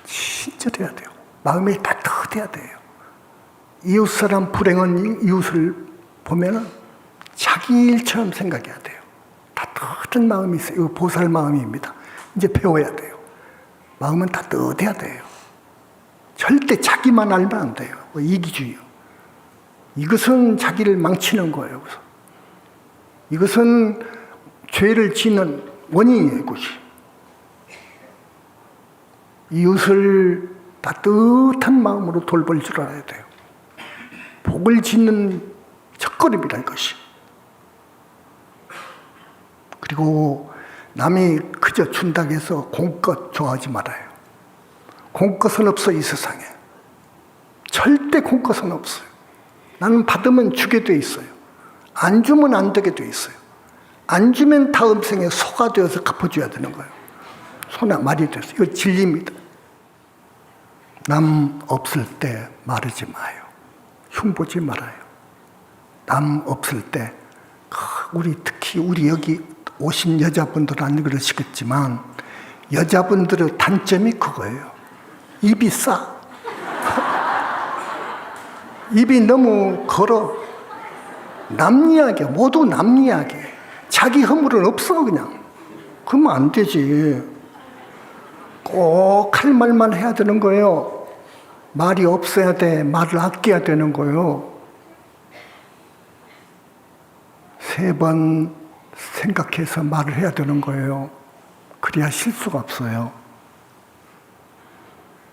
친절해야 돼요. 마음이 따뜻해야 돼요. 이웃 사람 불행한 이웃을 보면은 자기 일처럼 생각해야 돼요. 따뜻한 마음이 있어요. 이거 보살 마음입니다. 이제 배워야 돼요. 마음은 따뜻해야 돼요. 절대 자기만 알면 안 돼요. 이기주의요. 이것은 자기를 망치는 거예요. 이것은 죄를 짓는 원인이에요. 이것이. 이웃을 따뜻한 마음으로 돌볼 줄 알아야 돼요. 복을 짓는 첫걸음이다 이것이. 그리고 남이 그저 준다고 해서 공껏 좋아하지 말아요. 공것은 없어 이 세상에. 절대 공것은 없어요. 나는 받으면 주게 돼 있어요. 안 주면 안 되게 돼 있어요. 안 주면 다음 생에 소가 되어서 갚아줘야 되는 거예요. 소나 말이 돼서. 이거 진리입니다. 남 없을 때 마르지 마요. 흉보지 말아요. 남 없을 때 특히 우리 여기 오신 여자분들은 안 그러시겠지만 여자분들의 단점이 그거예요. 입이 싸. 입이 너무 걸어. 남 이야기, 모두 남 이야기. 자기 허물은 없어 그냥. 그러면 안 되지. 꼭 할 말만 해야 되는 거예요. 말이 없어야 돼. 말을 아껴야 되는 거예요. 3번 생각해서 말을 해야 되는 거예요. 그래야 실수가 없어요.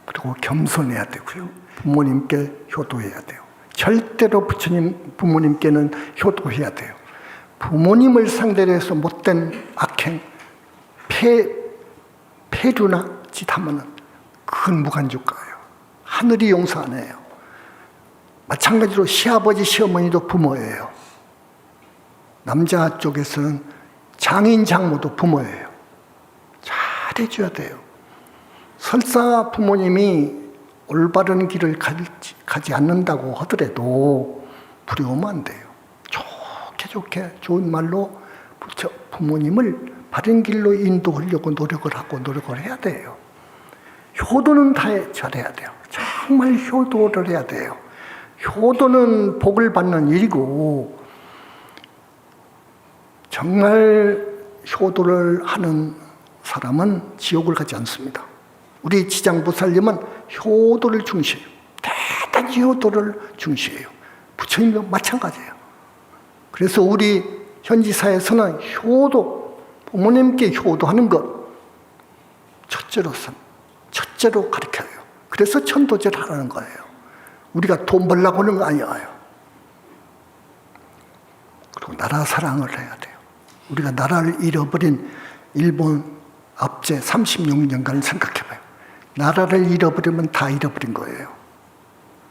그리고 겸손해야 되고요. 부모님께 효도해야 돼요. 절대로 부모님께는 효도해야 돼요. 부모님을 상대로 해서 못된 악행, 폐류나 짓하면은 그건 무간죽가예요. 하늘이 용서 안 해요. 마찬가지로 시아버지, 시어머니도 부모예요. 남자 쪽에서는 장인, 장모도 부모예요. 잘해줘야 돼요. 설사 부모님이 올바른 길을 가지 않는다고 하더라도 부러우면 안 돼요. 좋게 좋은 말로 부모님을 바른 길로 인도하려고 노력을 해야 돼요. 효도는 다 잘해야 돼요. 정말 효도를 해야 돼요. 효도는 복을 받는 일이고 정말 효도를 하는 사람은 지옥을 가지 않습니다. 우리 지장보살님은 효도를 중시해요. 대단히 효도를 중시해요. 부처님도 마찬가지예요. 그래서 우리 현지사에서는 효도, 부모님께 효도하는 것 첫째로 가르쳐요. 그래서 천도제를 하는 거예요. 우리가 돈 벌려고 하는 거 아니에요. 그리고 나라 사랑을 해야 돼요. 우리가 나라를 잃어버린 일본 압제 36년간을 생각해봐요. 나라를 잃어버리면 다 잃어버린 거예요.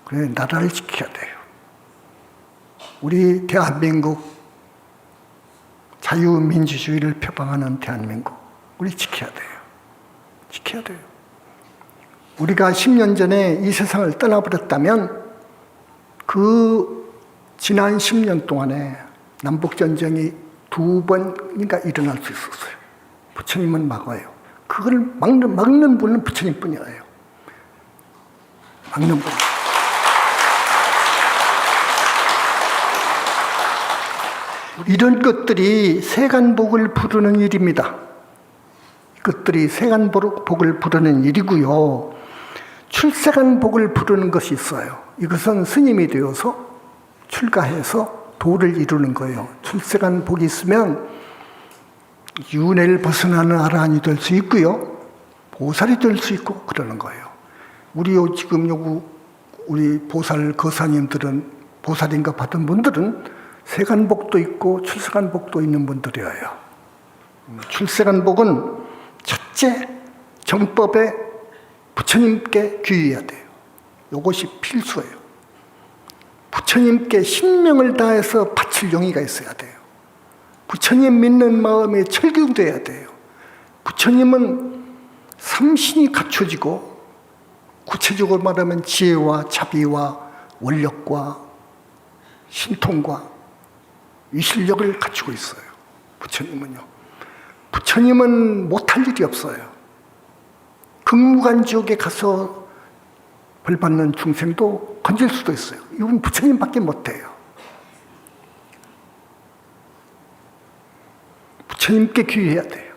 그래서 나라를 지켜야 돼요. 우리 대한민국 자유민주주의를 표방하는 대한민국 우리 지켜야 돼요. 지켜야 돼요. 우리가 10년 전에 이 세상을 떠나버렸다면 그 지난 10년 동안에 남북전쟁이 2번인가 일어날 수 있었어요. 부처님은 막아요. 그걸 막는 분은 부처님뿐이에요. 막는 분. 이런 것들이 세간복을 부르는 일입니다. 이것들이 세간복을 부르는 일이고요. 출세간복을 부르는 것이 있어요. 이것은 스님이 되어서 출가해서 도를 이루는 거예요. 출세간복이 있으면 윤회를 벗어나는 아라한이 될 수 있고요. 보살이 될 수 있고 그러는 거예요. 지금 우리 보살 거사님들은 보살인가 받은 분들은 세간복도 있고 출세간복도 있는 분들이에요. 출세간복은 첫째 정법에 부처님께 귀의해야 돼요. 이것이 필수예요. 부처님께 신명을 다해서 바칠 용의가 있어야 돼요. 부처님 믿는 마음에 철경돼야 돼요. 부처님은 삼신이 갖춰지고 구체적으로 말하면 지혜와 자비와 원력과 신통과 이 실력을 갖추고 있어요. 부처님은요. 부처님은 못할 일이 없어요. 극무간지옥에 가서 벌 받는 중생도 건질 수도 있어요. 이건 부처님밖에 못해요. 부처님께 귀해야 돼요.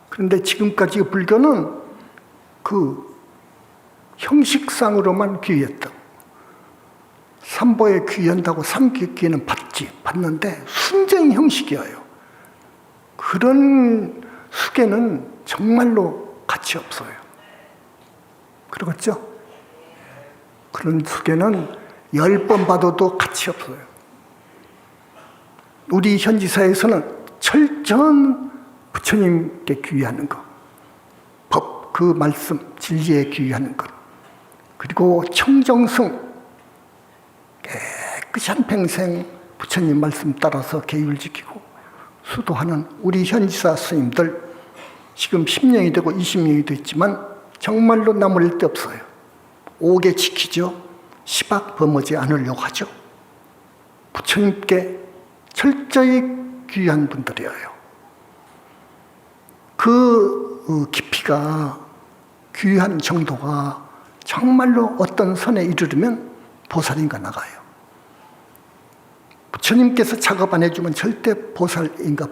그런데 지금까지 불교는 그 형식상으로만 귀했다. 삼보에 귀한다고 삼귀는 받는데 순전히 형식이에요. 그런 수계는 정말로 가치 없어요. 그렇죠? 그런 수계는 10번 받아도 가치 없어요. 우리 현지사에서는 철저한 부처님께 귀하는 것, 법, 그 말씀, 진리에 귀하는 것, 그리고 청정성, 깨끗한 평생 부처님 말씀 따라서 계율 지키고 수도하는 우리 현지사 스님들 지금 10년이 되고 20년이 됐지만 정말로 남을 데 없어요. 오게 지키죠. 시박 범하지 않으려고 하죠. 부처님께 철저히 귀한 분들이에요. 그 깊이가, 귀한 정도가 정말로 어떤 선에 이르르면 보살인가 나가요. 부처님께서 작업 안 해주면 절대 보살인가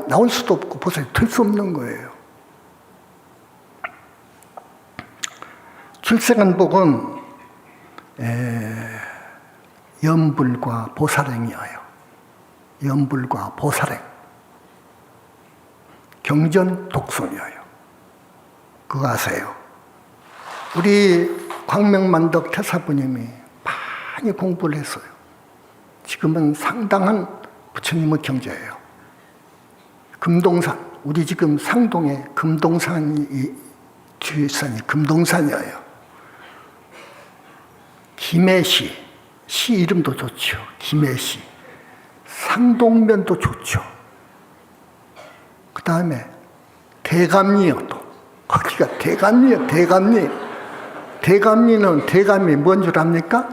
나올 수도 없고 보살이 될 수 없는 거예요. 출세간복은 염불과 보살행이에요. 염불과 보살행. 경전 독송이에요. 그거 아세요? 우리 광명만덕 태사부님이 많이 공부를 했어요. 지금은 상당한 부처님의 경제예요. 금동산, 우리 지금 상동에 금동산이 주산이 금동산이에요. 김해시, 시 이름도 좋죠. 김해시. 상동면도 좋죠. 그 다음에 대감리요, 또. 거기가 대감리요, 대감리. 대감이 뭔 줄 압니까?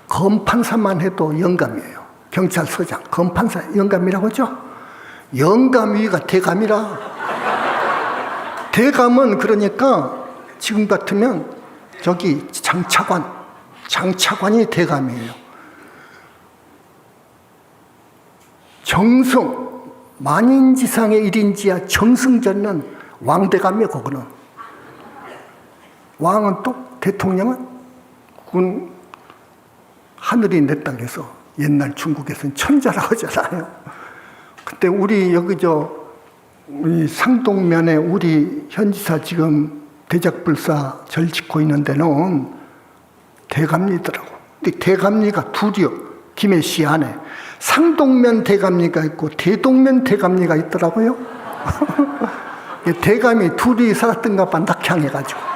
검판사만 해도 영감이에요. 경찰서장, 검판사 영감이라고 하죠? 영감위가 대감이라. 대감은 그러니까 지금 같으면 저기 장차관이 대감이에요. 정승, 만인지상의 일인지야 정승전은 왕대감이에요, 그거는. 왕은 또, 대통령은 그건 하늘이 내 땅에서 옛날 중국에서는 천자라고 하잖아요. 그때 우리 여기 우리 상동면에 우리 현지사 지금 대작불사 절 짓고 있는 데는 대감리더라고. 근데 대감리가 둘이요. 김해시 안에. 상동면 대감리가 있고 대동면 대감리가 있더라고요. 대감이 둘이 살았던가 봐, 낙향해가지고.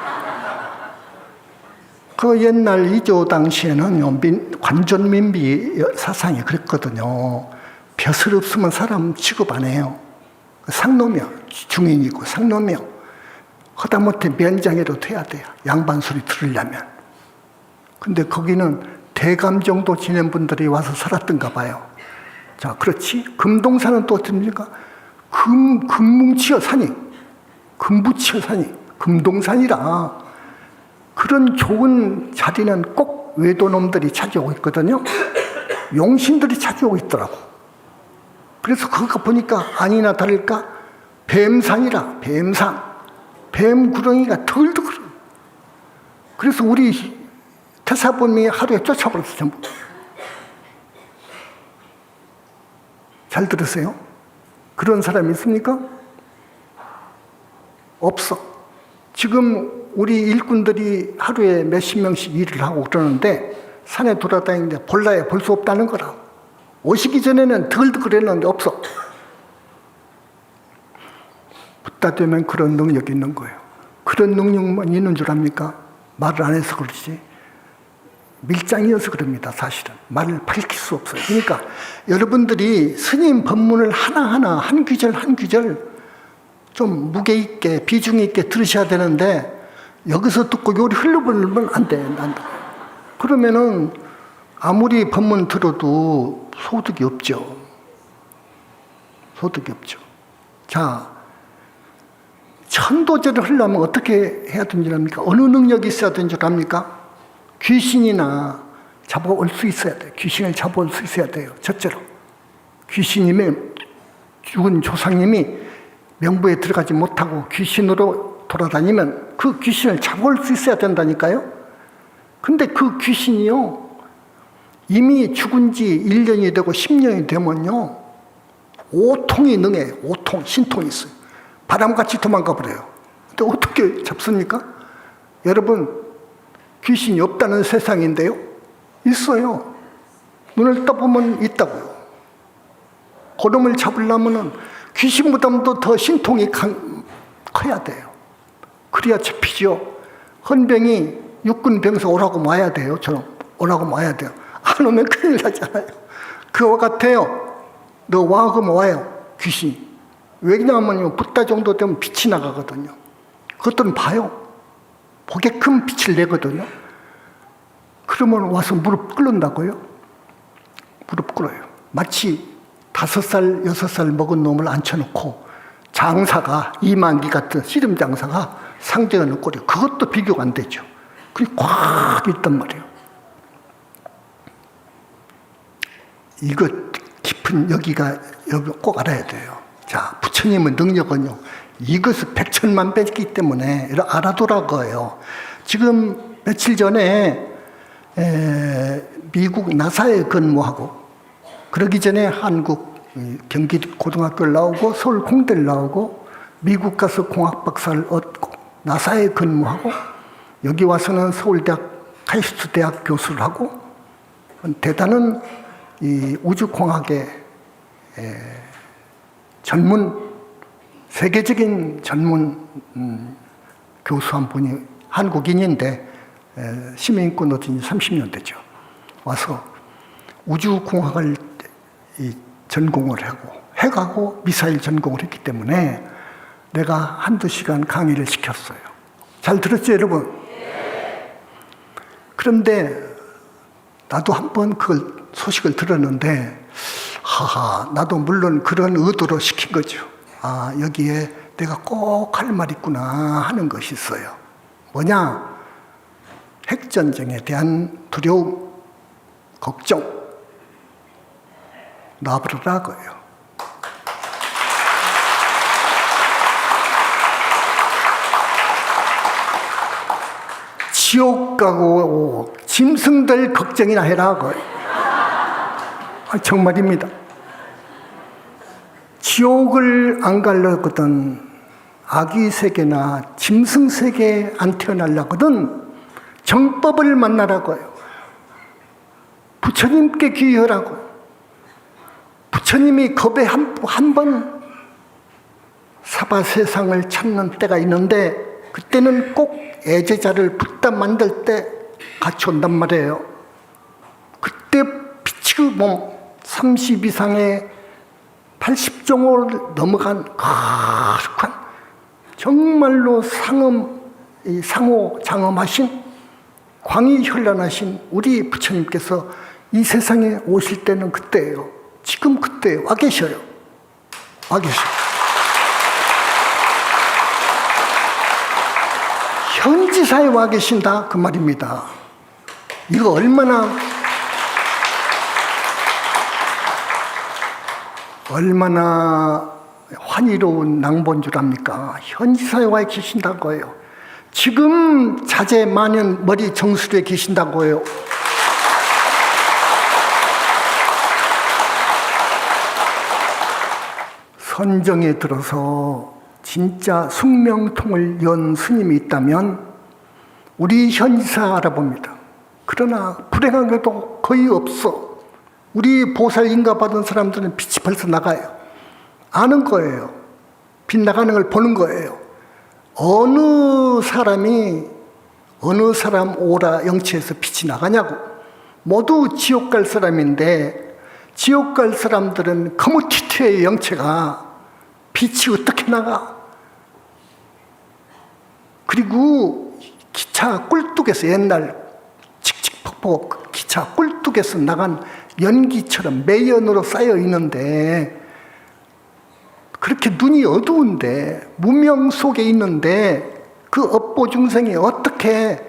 그 옛날 이조 당시에는 관존민비 사상이 그랬거든요. 벼슬 없으면 사람 취급 안 해요. 상노명, 중인이고 상노명. 하다못해 면장이라도 해야 돼요. 양반 소리 들으려면. 근데 거기는 대감 정도 지낸 분들이 와서 살았던가 봐요. 자, 그렇지. 금동산은 또 어떻습니까? 금뭉치여 산이. 금부치여 산이. 금동산이라. 그런 좋은 자리는 꼭 외도놈들이 차지하고 있거든요. 용신들이 차지하고 있더라고. 그래서 그거 보니까 아니나 다를까 뱀산이라. 뱀산. 뱀구렁이가 덜덜. 그래서 우리 태사범이 하루에 쫓아버렸어, 전부. 잘 들으세요? 그런 사람이 있습니까? 없어. 지금 우리 일꾼들이 하루에 몇십 명씩 일을 하고 그러는데 산에 돌아다니는데 볼라야 볼 수 없다는 거라. 오시기 전에는 덜덜거렸는데 없어. 붙다 대면 그런 능력이 있는 거예요. 그런 능력만 있는 줄 압니까? 말을 안 해서 그렇지. 밀장이어서 그럽니다, 사실은. 말을 밝힐 수 없어요. 그러니까 여러분들이 스님 법문을 하나하나 한 귀절 한 귀절 좀 무게 있게 비중 있게 들으셔야 되는데 여기서 듣고 요리 흘러버리면 안 돼. 그러면은 아무리 법문 들어도 소득이 없죠. 소득이 없죠. 자, 천도제를 하려면 어떻게 해야 되는 줄 압니까? 어느 능력이 있어야 되는 줄 압니까? 귀신이나 잡아올 수 있어야 돼요. 귀신을 잡아올 수 있어야 돼요. 첫째로. 귀신님의 죽은 조상님이 명부에 들어가지 못하고 귀신으로 돌아다니면 그 귀신을 잡아올 수 있어야 된다니까요. 근데 그 귀신이요, 이미 죽은 지 1년이 되고 10년이 되면요, 5통이 능해. 5통, 신통이 있어요. 바람같이 도망가 버려요. 근데 어떻게 잡습니까? 여러분, 귀신이 없다는 세상인데요? 있어요. 눈을 떠보면 있다고요. 그놈을 잡으려면 귀신보다도 더 신통이 커야 돼요. 그래야 잡히죠. 헌병이 육군 병사 오라고 와야 돼요. 저는 오라고 와야 돼요. 안 오면 큰일 나잖아요. 그와 같아요. 너 와 그러면 와요. 귀신이. 왜냐하면 붓다 정도 되면 빛이 나가거든요. 그것들은 봐요. 보게끔 빛을 내거든요. 그러면 와서 무릎 꿇는다고요? 무릎 꿇어요. 마치 5살, 6살 먹은 놈을 앉혀놓고 장사가, 이만기 같은 씨름 장사가 상대하는 꼴이에요. 그것도 비교가 안 되죠. 그게 꽉 있단 말이에요. 이거 깊은 여기가 여기 꼭 알아야 돼요. 자, 부처님의 능력은요, 이것을 백천만배이기 때문에 알아두라고요. 지금 며칠 전에 미국 나사에 근무하고, 그러기 전에 한국 경기 고등학교를 나오고 서울 공대를 나오고 미국 가서 공학 박사를 얻고 나사에 근무하고 여기 와서는 서울대학 카이스트 대학 교수를 하고 대단한 이 우주공학의 전문, 세계적인 전문 교수 한 분이 한국인인데 시민권 얻은 지 30년 되죠. 와서 우주공학을 전공을 해가고 미사일 전공을 했기 때문에 내가 한두 시간 강의를 시켰어요. 잘 들었죠, 여러분? 그런데 나도 한번 그 소식을 들었는데, 하하, 나도 물론 그런 의도로 시킨 거죠. 아, 여기에 내가 꼭 할 말 있구나 하는 것이 있어요. 뭐냐? 핵전쟁에 대한 두려움, 걱정, 놔버리라고요. 지옥 가고 짐승들 걱정이나 해라고요. 정말입니다. 지옥을 안 가려거든, 아기 세계나 짐승 세계에 안 태어나려거든 정법을 만나라고요. 부처님께 귀의하라고. 부처님이 겁에 한 번 사바 세상을 찾는 때가 있는데 그때는 꼭 애제자를 붙다 만들 때 같이 온단 말이에요. 그때 빛의 몸 30 이상의 80종을 넘어간 거룩한 정말로 상호 장엄하신 광이 현란하신 우리 부처님께서 이 세상에 오실 때는 그때예요. 지금 그때 와 계셔요. 와 계셔요. 현지사에 와 계신다 그 말입니다. 이거 얼마나 환희로운 낭보인 줄 압니까? 현지사에 와 계신다고요. 지금 자제 만연 머리 정수리에 계신다고요. 선정에 들어서 진짜 숙명통을 연 스님이 있다면 우리 현지사 알아봅니다. 그러나 불행한 것도 거의 없어. 우리 보살 인가 받은 사람들은 빛이 벌써 나가요. 아는 거예요. 빛 나가는 걸 보는 거예요. 어느 사람 오라 영체에서 빛이 나가냐고. 모두 지옥 갈 사람인데 지옥 갈 사람들은 거무튀튀의 영체가 빛이 어떻게 나가? 그리고 기차 꿀뚝에서 옛날 칙칙폭폭 기차 꿀뚝에서 나간 연기처럼 매연으로 쌓여 있는데 그렇게 눈이 어두운데, 무명 속에 있는데 그 업보 중생이 어떻게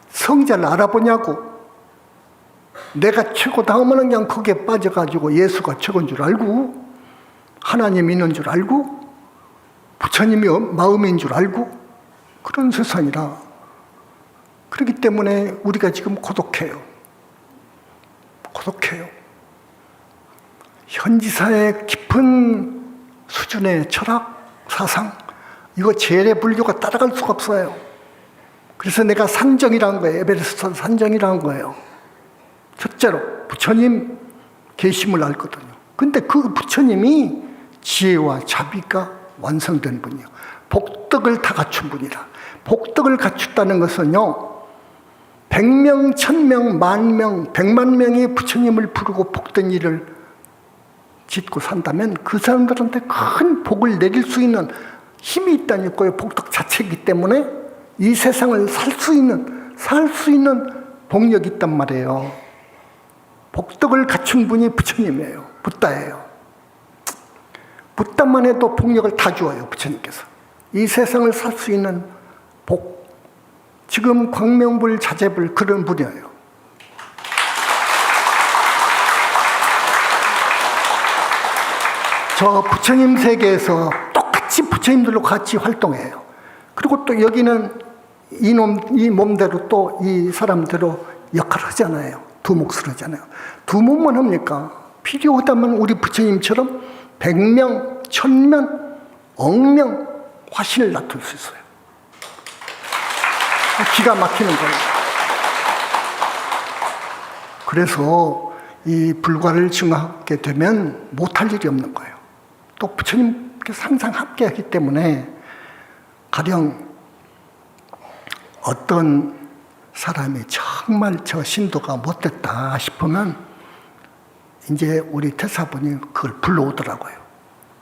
성자를 알아보냐고. 내가 최고다 하면 그냥 거기에 빠져가지고 예수가 최고인 줄 알고, 하나님이 있는 줄 알고, 부처님이 마음인 줄 알고, 그런 세상이라. 그렇기 때문에 우리가 지금 고독해요. 고독해요. 현지사의 깊은 수준의 철학, 사상, 이거 재래 불교가 따라갈 수가 없어요. 그래서 내가 산정이라는 거예요. 에베레스트 산정이라는 거예요. 첫째로 부처님 계심을 알거든요. 근데 그 부처님이 지혜와 자비가 완성된 분이요. 복덕을 다 갖춘 분이라. 복덕을 갖췄다는 것은요, 100명, 1000명, 10,000명, 100만 명이 부처님을 부르고 복된 일을 짓고 산다면 그 사람들한테 큰 복을 내릴 수 있는 힘이 있다니까요. 복덕 자체이기 때문에 이 세상을 살 수 있는 복력이 있단 말이에요. 복덕을 갖춘 분이 부처님이에요. 붓다예요. 붓다만 해도 복력을 다 주어요. 부처님께서. 이 세상을 살 수 있는 복. 지금 광명불, 자재불 그런 분이에요. 저 부처님 세계에서 똑같이 부처님들로 같이 활동해요. 그리고 또 여기는 이 몸대로 또 이 사람대로 역할을 하잖아요. 두 몫을 하잖아요. 두 몸만 합니까? 필요하다면 우리 부처님처럼 100명, 1000명, 10,000명 화신을 나타낼 수 있어요. 기가 막히는 거예요. 그래서 이 불과를 증하게 되면 못할 일이 없는 거예요. 또 부처님께서 항상 함께 하기 때문에 가령 어떤 사람이 정말 저 신도가 못됐다 싶으면 이제 우리 태사분이 그걸 불러오더라고요.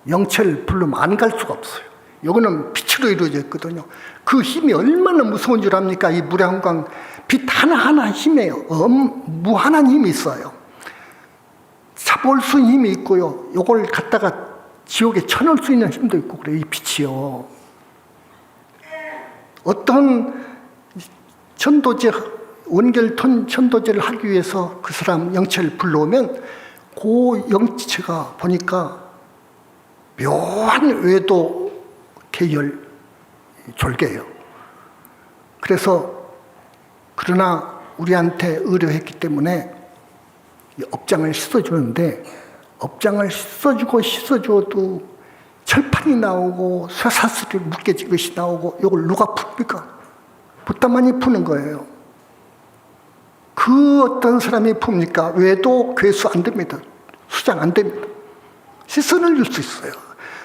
영체를 부르면 안 갈 수가 없어요. 여기는 빛으로 이루어져 있거든요. 그 힘이 얼마나 무서운 줄 압니까? 이 무량광 빛 하나하나 힘이에요. 무한한 힘이 있어요. 잡을 수 있는 힘이 있고요. 요걸 갖다가 지옥에 쳐넣을 수 있는 힘도 있고 그래요. 이 빛이요. 어떤 천도제, 원결 천도제를 하기 위해서 그 사람 영체를 불러오면 그 영체가 보니까 묘한 외도 계열 졸개예요. 그래서 그러나 우리한테 의뢰했기 때문에 업장을 씻어주는데, 업장을 씻어줘도 철판이 나오고 쇠사슬이 묶여진 것이 나오고 이걸 누가 풉니까? 붓다만이 푸는 거예요. 그 어떤 사람이 풉니까? 외도 괴수 안 됩니다. 수장 안 됩니다. 씻어낼 수 있어요.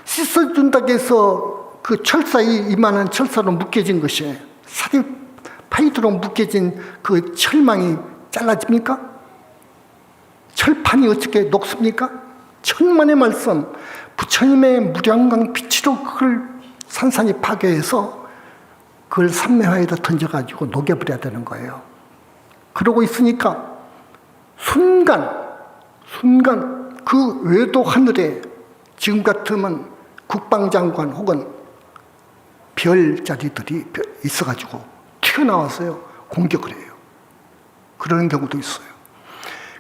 씻어준다고 해서 그 철사에 이만한 철사로 묶여진 것이 살이 파이드로 묶여진 그 철망이 잘라집니까? 철판이 어떻게 녹습니까? 천만의 말씀, 부처님의 무량광 빛으로 그걸 산산이 파괴해서 그걸 삼매화에다 던져가지고 녹여버려야 되는 거예요. 그러고 있으니까 순간 그 외도 하늘에 지금 같으면 국방장관 혹은 별자리들이 있어가지고 튀어나와서요 공격을 해요. 그런 경우도 있어요.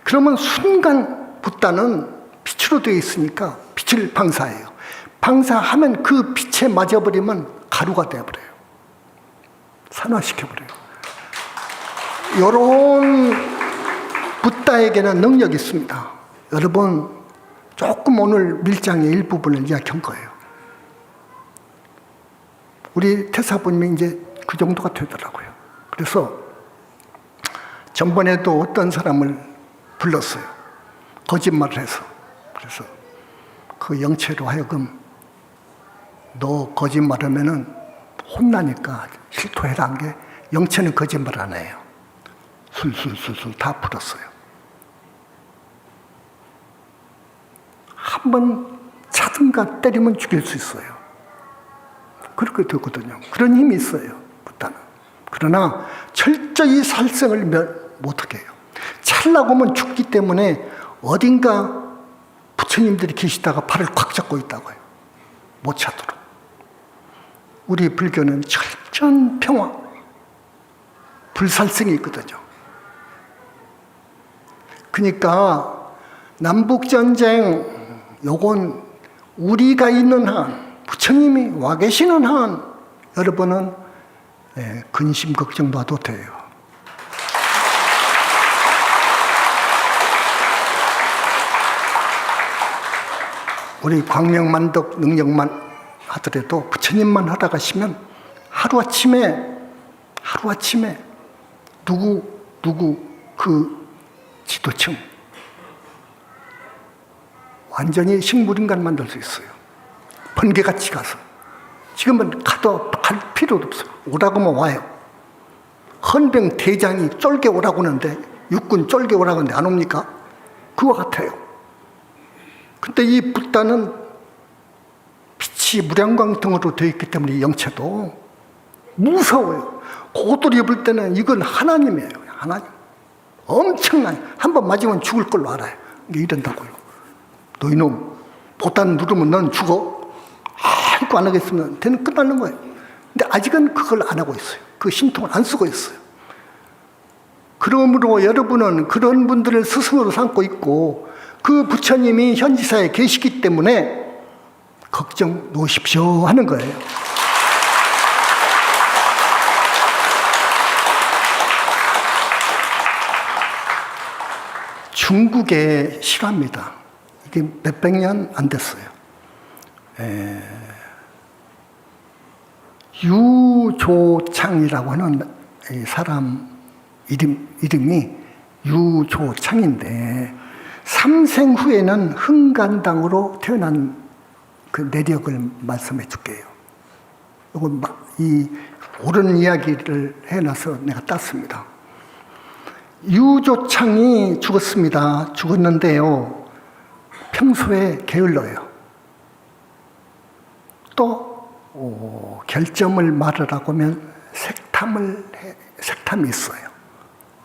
그러면 순간 붓다는 빛으로 되어 있으니까 빛을 방사해요. 방사하면 그 빛에 맞아버리면 가루가 되어버려요. 산화시켜버려요. 이런 붓다에게는 능력이 있습니다. 여러분, 조금 오늘 밀장의 일부분을 이야기한 거예요. 우리 태사부님이 이제 그 정도가 되더라고요. 그래서 전번에도 어떤 사람을 불렀어요. 거짓말을 해서. 그래서 그 영체로 하여금 너 거짓말하면은 혼나니까 실토해라 한 게, 영체는 거짓말 안 해요. 술술술술 다 풀었어요. 한 번 차든가 때리면 죽일 수 있어요. 그렇게 되거든요. 그런 힘이 있어요. 붓다는. 그러나 철저히 살생을 못하게 해요. 찰나고 하면 죽기 때문에 어딘가 부처님들이 계시다가 발을 꽉 잡고 있다고 해요. 못 찾도록. 우리 불교는 철저한 평화, 불살생이 있거든요. 그러니까 남북전쟁, 요건 우리가 있는 한, 부처님이 와 계시는 한, 여러분은 근심 걱정 놔도 돼요. 우리 광명만덕 능력만 하더라도 부처님만 하다 가시면 하루아침에 누구 그 지도층 완전히 식물인간 만들 수 있어요. 번개같이 가서. 지금은 갈 필요도 없어요. 오라고 하면 와요. 헌병 대장이 쫄게 오라고 하는데, 육군 쫄게 오라고 하는데 안 옵니까? 그거 같아요. 근데 이 붓다는 빛이 무량광등으로 되어 있기 때문에 영체도 무서워요. 고도리 입을 때는 이건 하나님이에요. 하나님. 엄청나요. 한번 맞으면 죽을 걸로 알아요. 이게 이런다고요. 너 이놈 보단 누르면 넌 죽어. 아이고 안 하겠으면 되는 끝나는 거예요. 근데 아직은 그걸 안 하고 있어요. 그 신통을 안 쓰고 있어요. 그러므로 여러분은 그런 분들을 스승으로 삼고 있고 그 부처님이 현지사에 계시기 때문에 걱정 놓으십시오 하는 거예요. 중국의 실화입니다. 이게 몇백 년 안 됐어요. 유조창이라고 하는 사람 이름이 유조창인데 삼생 후에는 흥간당으로 태어난 그 내력을 말씀해 줄게요. 이건 이 옳은 이야기를 해놔서 내가 땄습니다. 유조창이 죽었습니다. 죽었는데요. 평소에 게을러요. 또 결점을 말하라고 하면 색탐이 있어요.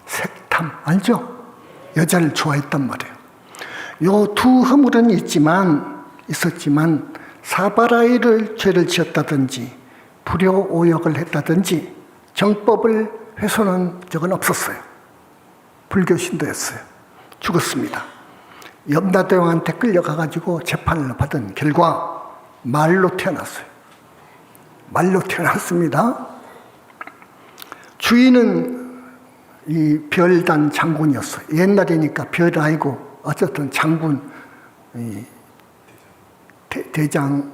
색탐 알죠? 여자를 좋아했단 말이에요. 요 두 허물은 있었지만 사바라이를 죄를 지었다든지 불효 오역을 했다든지 정법을 훼손한 적은 없었어요. 불교 신도였어요. 죽었습니다. 염라대왕한테 끌려가가지고 재판을 받은 결과 말로 태어났어요. 말로 태어났습니다. 주인은 이 별단 장군이었어요. 옛날이니까 별 아니고 어쨌든 장군, 대장,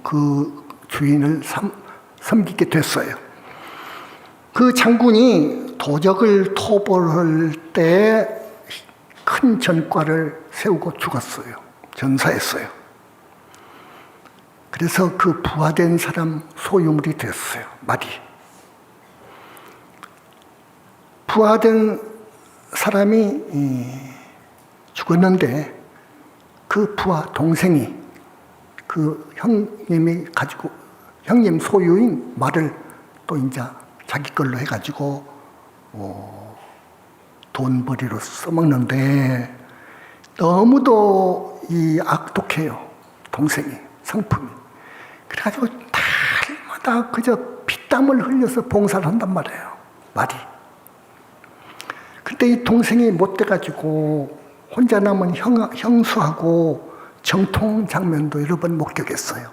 그 주인을 섬기게 됐어요. 그 장군이 도적을 토벌할 때 큰 전과를 세우고 죽었어요. 전사했어요. 그래서 그 부화된 사람 소유물이 됐어요. 말이. 부화된 사람이 죽었는데 그 부하 동생이 그 형님 소유인 말을 또 이제 자기 걸로 해가지고 돈벌이로 써먹는데 너무도 이 악독해요. 동생이, 성품이. 그래가지고 달마다 그저 피땀을 흘려서 봉사를 한단 말이에요. 말이. 근데 이 동생이 못돼가지고 혼자 남은 형수하고 정통 장면도 여러 번 목격했어요.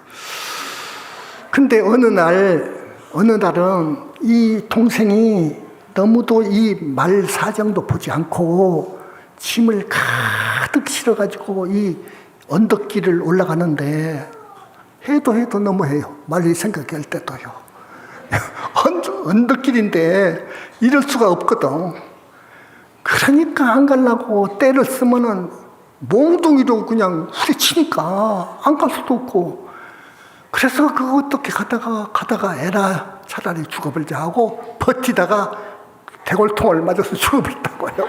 근데 어느 날은 이 동생이 너무도 이 말 사정도 보지 않고 짐을 가득 실어가지고 이 언덕길을 올라가는데 해도 너무해요. 말이 생각할 때도요. 언덕길인데 이럴 수가 없거든. 그러니까 안 가려고 때를 쓰면은 몽둥이로 그냥 후려치니까 안 갈 수도 없고. 그래서 그 어떻게 가다가 에라 차라리 죽어버리자 하고 버티다가 대골통을 맞아서 죽어버렸다고요.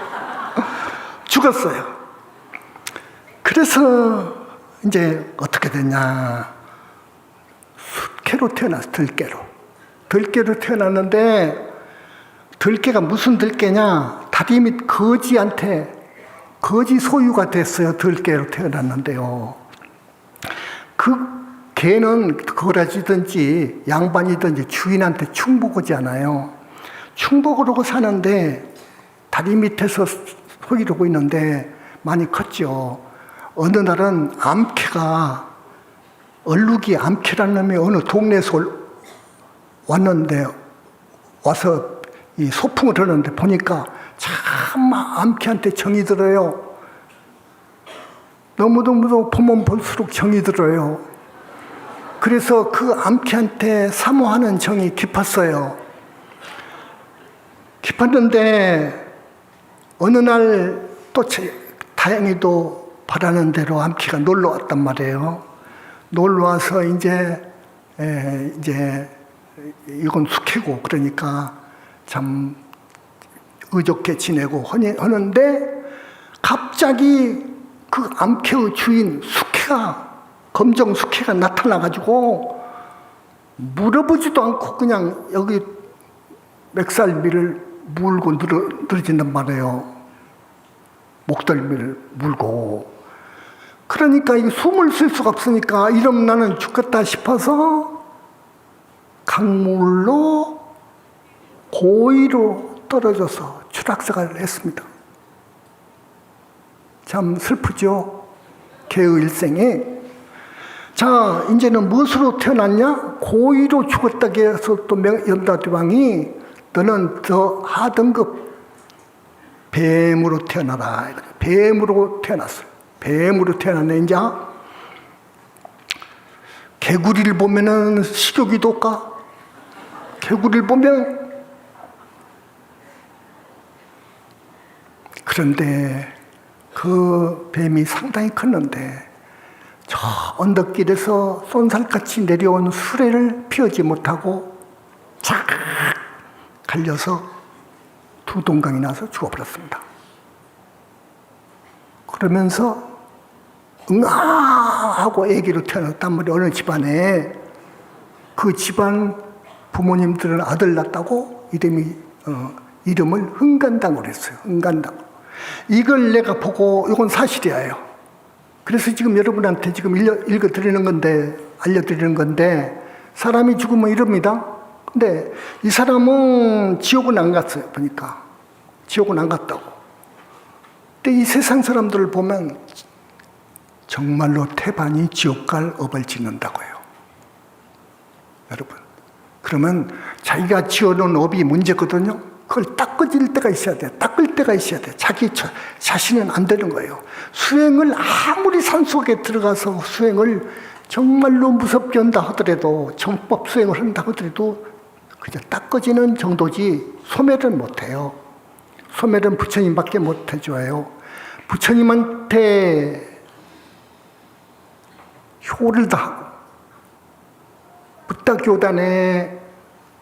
죽었어요. 그래서 이제 어떻게 됐냐. 숫개로 태어났어. 들개로 태어났는데 들개가 무슨 들개냐. 다리 밑 거지한테 거지 소유가 됐어요. 들개로 태어났는데요. 그 개는 거라지든지 양반이든지 주인한테 충복하잖아요. 충복을 하고 사는데 다리 밑에서 소리르고 있는데 많이 컸죠. 어느 날은 암캐가, 얼룩이 암캐라는 놈이 어느 동네에서 왔는데, 와서 이 소풍을 하는데 보니까 참 암캐한테 정이 들어요. 너무너무 보면 볼수록 정이 들어요. 그래서 그 암캐한테 사모하는 정이 깊었어요. 깊었는데 어느 날 또 다행히도 바라는 대로 암캐가 놀러 왔단 말이에요. 놀러 와서 이제 이건 숙회고 그러니까 참 의좋게 지내고 하는데 갑자기 그 암캐의 주인 검정 숙회가 나타나가지고 물어보지도 않고 그냥 여기 맥살미를 물고 늘어진단 말이에요. 목덜미를 물고. 그러니까 이 숨을 쉴 수가 없으니까 이러면 나는 죽겠다 싶어서 강물로 고의로 떨어져서 추락사를 했습니다. 참 슬프죠? 개의 일생에. 자, 이제는 무엇으로 태어났냐? 고의로 죽었다고 해서 또 연다대왕이 너는 더 하등급 뱀으로 태어나라. 뱀으로 태어났어요. 뱀으로 태어났네, 이제. 개구리를 보면은 식욕이 돋까? 개구리를 보면. 그런데 그 뱀이 상당히 컸는데 저 언덕길에서 쏜살같이 내려온 수레를 피하지 못하고 착 갈려서 두 동강이 나서 죽어버렸습니다. 그러면서 응아 하고 아기로 태어났단 말이에요. 어느 집안에. 그 집안 부모님들은 아들 낳았다고 이름을 흥간당으로 했어요. 흥간당. 이걸 내가 보고 이건 사실이에요. 그래서 지금 여러분한테 지금 읽어드리는 건데, 알려드리는 건데, 사람이 죽으면 이럽니다. 근데 이 사람은 지옥은 안 갔어요. 보니까 지옥은 안 갔다고. 근데 이 세상 사람들을 보면 정말로 태반이 지옥 갈 업을 짓는다고요. 여러분, 그러면 자기가 지어놓은 업이 문제거든요. 그걸 닦아질 때가 있어야 돼. 닦을 때가 있어야 돼. 자기 자신은 안 되는 거예요. 수행을 아무리 산속에 들어가서 수행을 정말로 무섭게 한다 하더라도, 정법 수행을 한다 하더라도 그냥 닦아지는 정도지 소멸은 못해요. 소멸은 부처님밖에 못해줘요. 부처님한테 효를 다하고 붓다교단에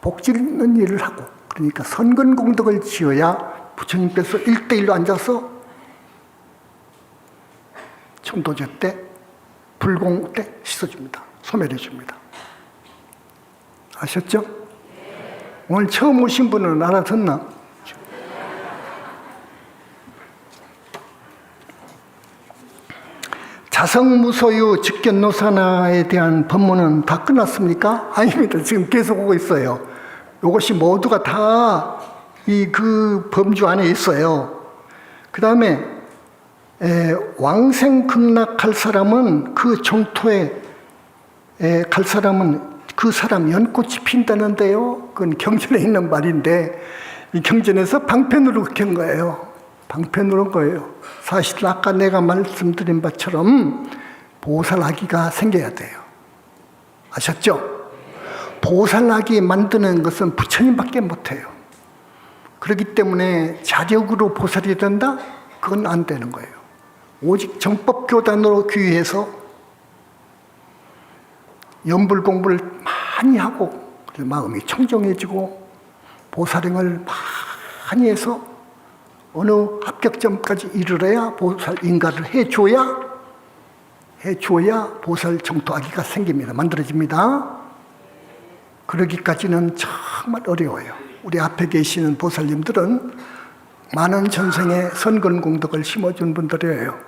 복지는 일을 하고, 그러니까 선근공덕을 지어야 부처님께서 1대1로 앉아서 천도제 때, 불공 때 씻어줍니다. 소멸해줍니다. 아셨죠? 오늘 처음 오신 분은 알아듣나? 자성무소유 직견노사나에 대한 법문은 다 끝났습니까? 아닙니다. 지금 계속 오고 있어요. 이것이 모두가 다 그 범주 안에 있어요. 그 다음에 왕생극락할 사람은 그 정토에 갈 사람은 그 사람 연꽃이 핀다는데요. 그건 경전에 있는 말인데 이 경전에서 방편으로 그렇게 한 거예요. 방편으로 한 거예요. 사실 아까 내가 말씀드린 바처럼 보살아기가 생겨야 돼요. 아셨죠? 보살아기 만드는 것은 부처님밖에 못해요. 그렇기 때문에 자력으로 보살이 된다? 그건 안 되는 거예요. 오직 정법교단으로 귀해서 연불 공부를 많이 하고 마음이 청정해지고 보살행을 많이 해서 어느 합격점까지 이르러야 보살 인가를 해줘야 보살 정토아기가 생깁니다. 만들어집니다. 그러기까지는 정말 어려워요. 우리 앞에 계시는 보살님들은 많은 전생에 선근공덕을 심어준 분들이에요.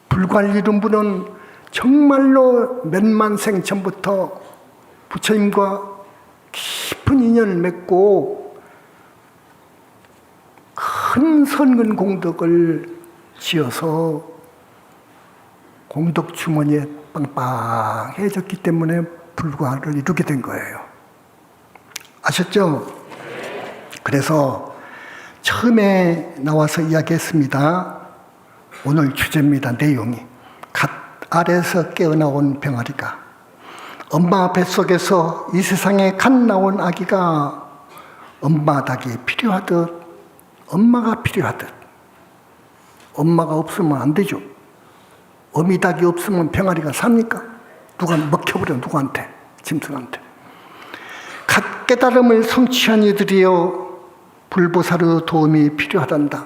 불관 이룬 분은 정말로 몇만 생 전부터 부처님과 깊은 인연을 맺고 큰 선근 공덕을 지어서 공덕 주머니에 빵빵해졌기 때문에 불과를 이루게 된 거예요. 아셨죠? 그래서 처음에 나와서 이야기했습니다. 오늘 주제입니다. 내용이 갓 아래에서 깨어나온 병아리가 엄마 뱃속에서 이 세상에 갓 나온 아기가 엄마 닭이 필요하듯 엄마가 필요하듯 엄마가 없으면 안 되죠. 어미닭이 없으면 병아리가 삽니까? 누가 먹혀버려. 누구한테? 짐승한테. 갓 깨달음을 성취한 이들이여 불보살의 도움이 필요하단다.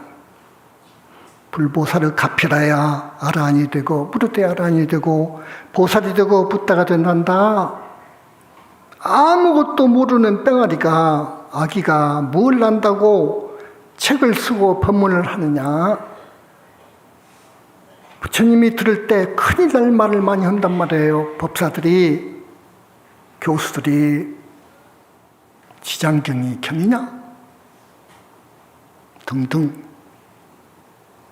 불보살의 가피라야 아라한이 되고 무르대 아라한이 되고 보살이 되고 붓다가 된단다. 아무것도 모르는 병아리가 아기가 뭘 안다고 책을 쓰고 법문을 하느냐. 부처님이 들을 때 큰일 날 말을 많이 한단 말이에요. 법사들이, 교수들이 지장경이 견이냐? 등등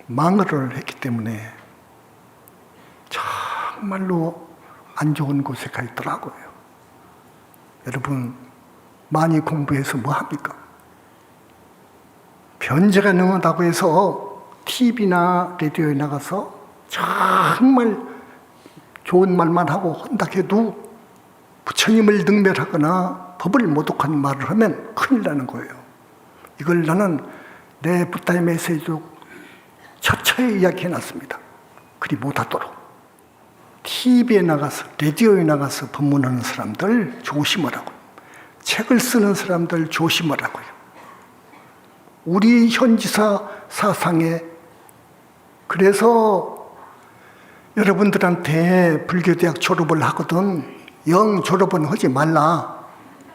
망언을 했기 때문에 정말로 안 좋은 곳에 가 있더라고요. 여러분 많이 공부해서 뭐 합니까? 변제가 능하다고 해서 TV나 라디오에 나가서 정말 좋은 말만 하고 한다 해도 부처님을 능멸하거나 법을 모독하는 말을 하면 큰일 나는 거예요. 이걸 나는 내 붓다의 메시지도 처처에 이야기해놨습니다. 그리 못하도록. TV에 나가서 라디오에 나가서 법문하는 사람들 조심하라고요. 책을 쓰는 사람들 조심하라고요. 우리 현지사 사상에 그래서 여러분들한테 불교대학 졸업을 하거든 영 졸업은 하지 말라.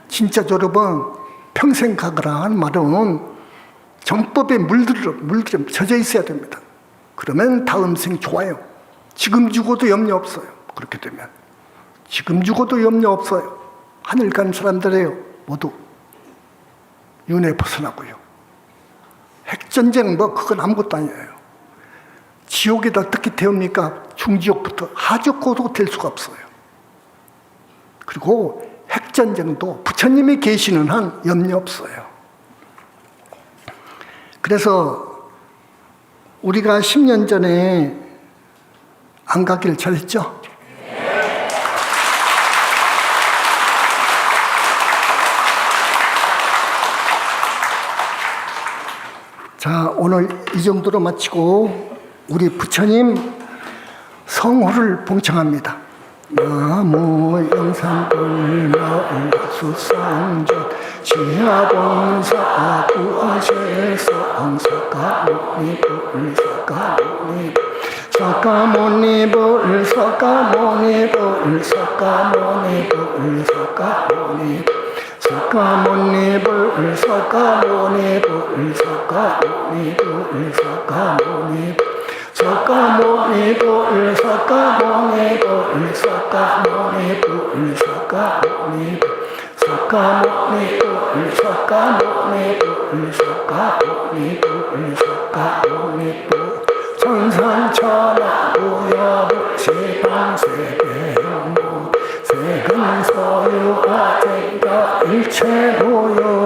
진짜 졸업은 평생 가거라 하는 말은 정법에 물들어 젖어 있어야 됩니다. 그러면 다음 생 좋아요. 지금 죽어도 염려 없어요. 그렇게 되면 지금 죽어도 염려 없어요. 하늘 간 사람들이에요. 모두 윤회 벗어나고요. 핵전쟁 뭐 그건 아무것도 아니에요. 지옥에다 어떻게 태웁니까? 중지옥부터 하지옥고도 될 수가 없어요. 그리고 핵전쟁도 부처님이 계시는 한 염려 없어요. 그래서 우리가 10년 전에 안 가길 잘했죠? 자, 오늘 이 정도로 마치고 우리 부처님 성호를 봉청합니다. 나무 영산불마을수상전 지하봉사 구아제성 석가모니불 석가모니 석가모니불 석가모니불 석가모니불 석가모니 석가모니불 석가모니불 석가모니불 석가모니 석가모니불 석가모니불 석가모니불 석가모니 석가모니불 석가모니불 석가모니불 석가모니불 천상천하 우여부 지방세계무 세금소유와 대가 일체무효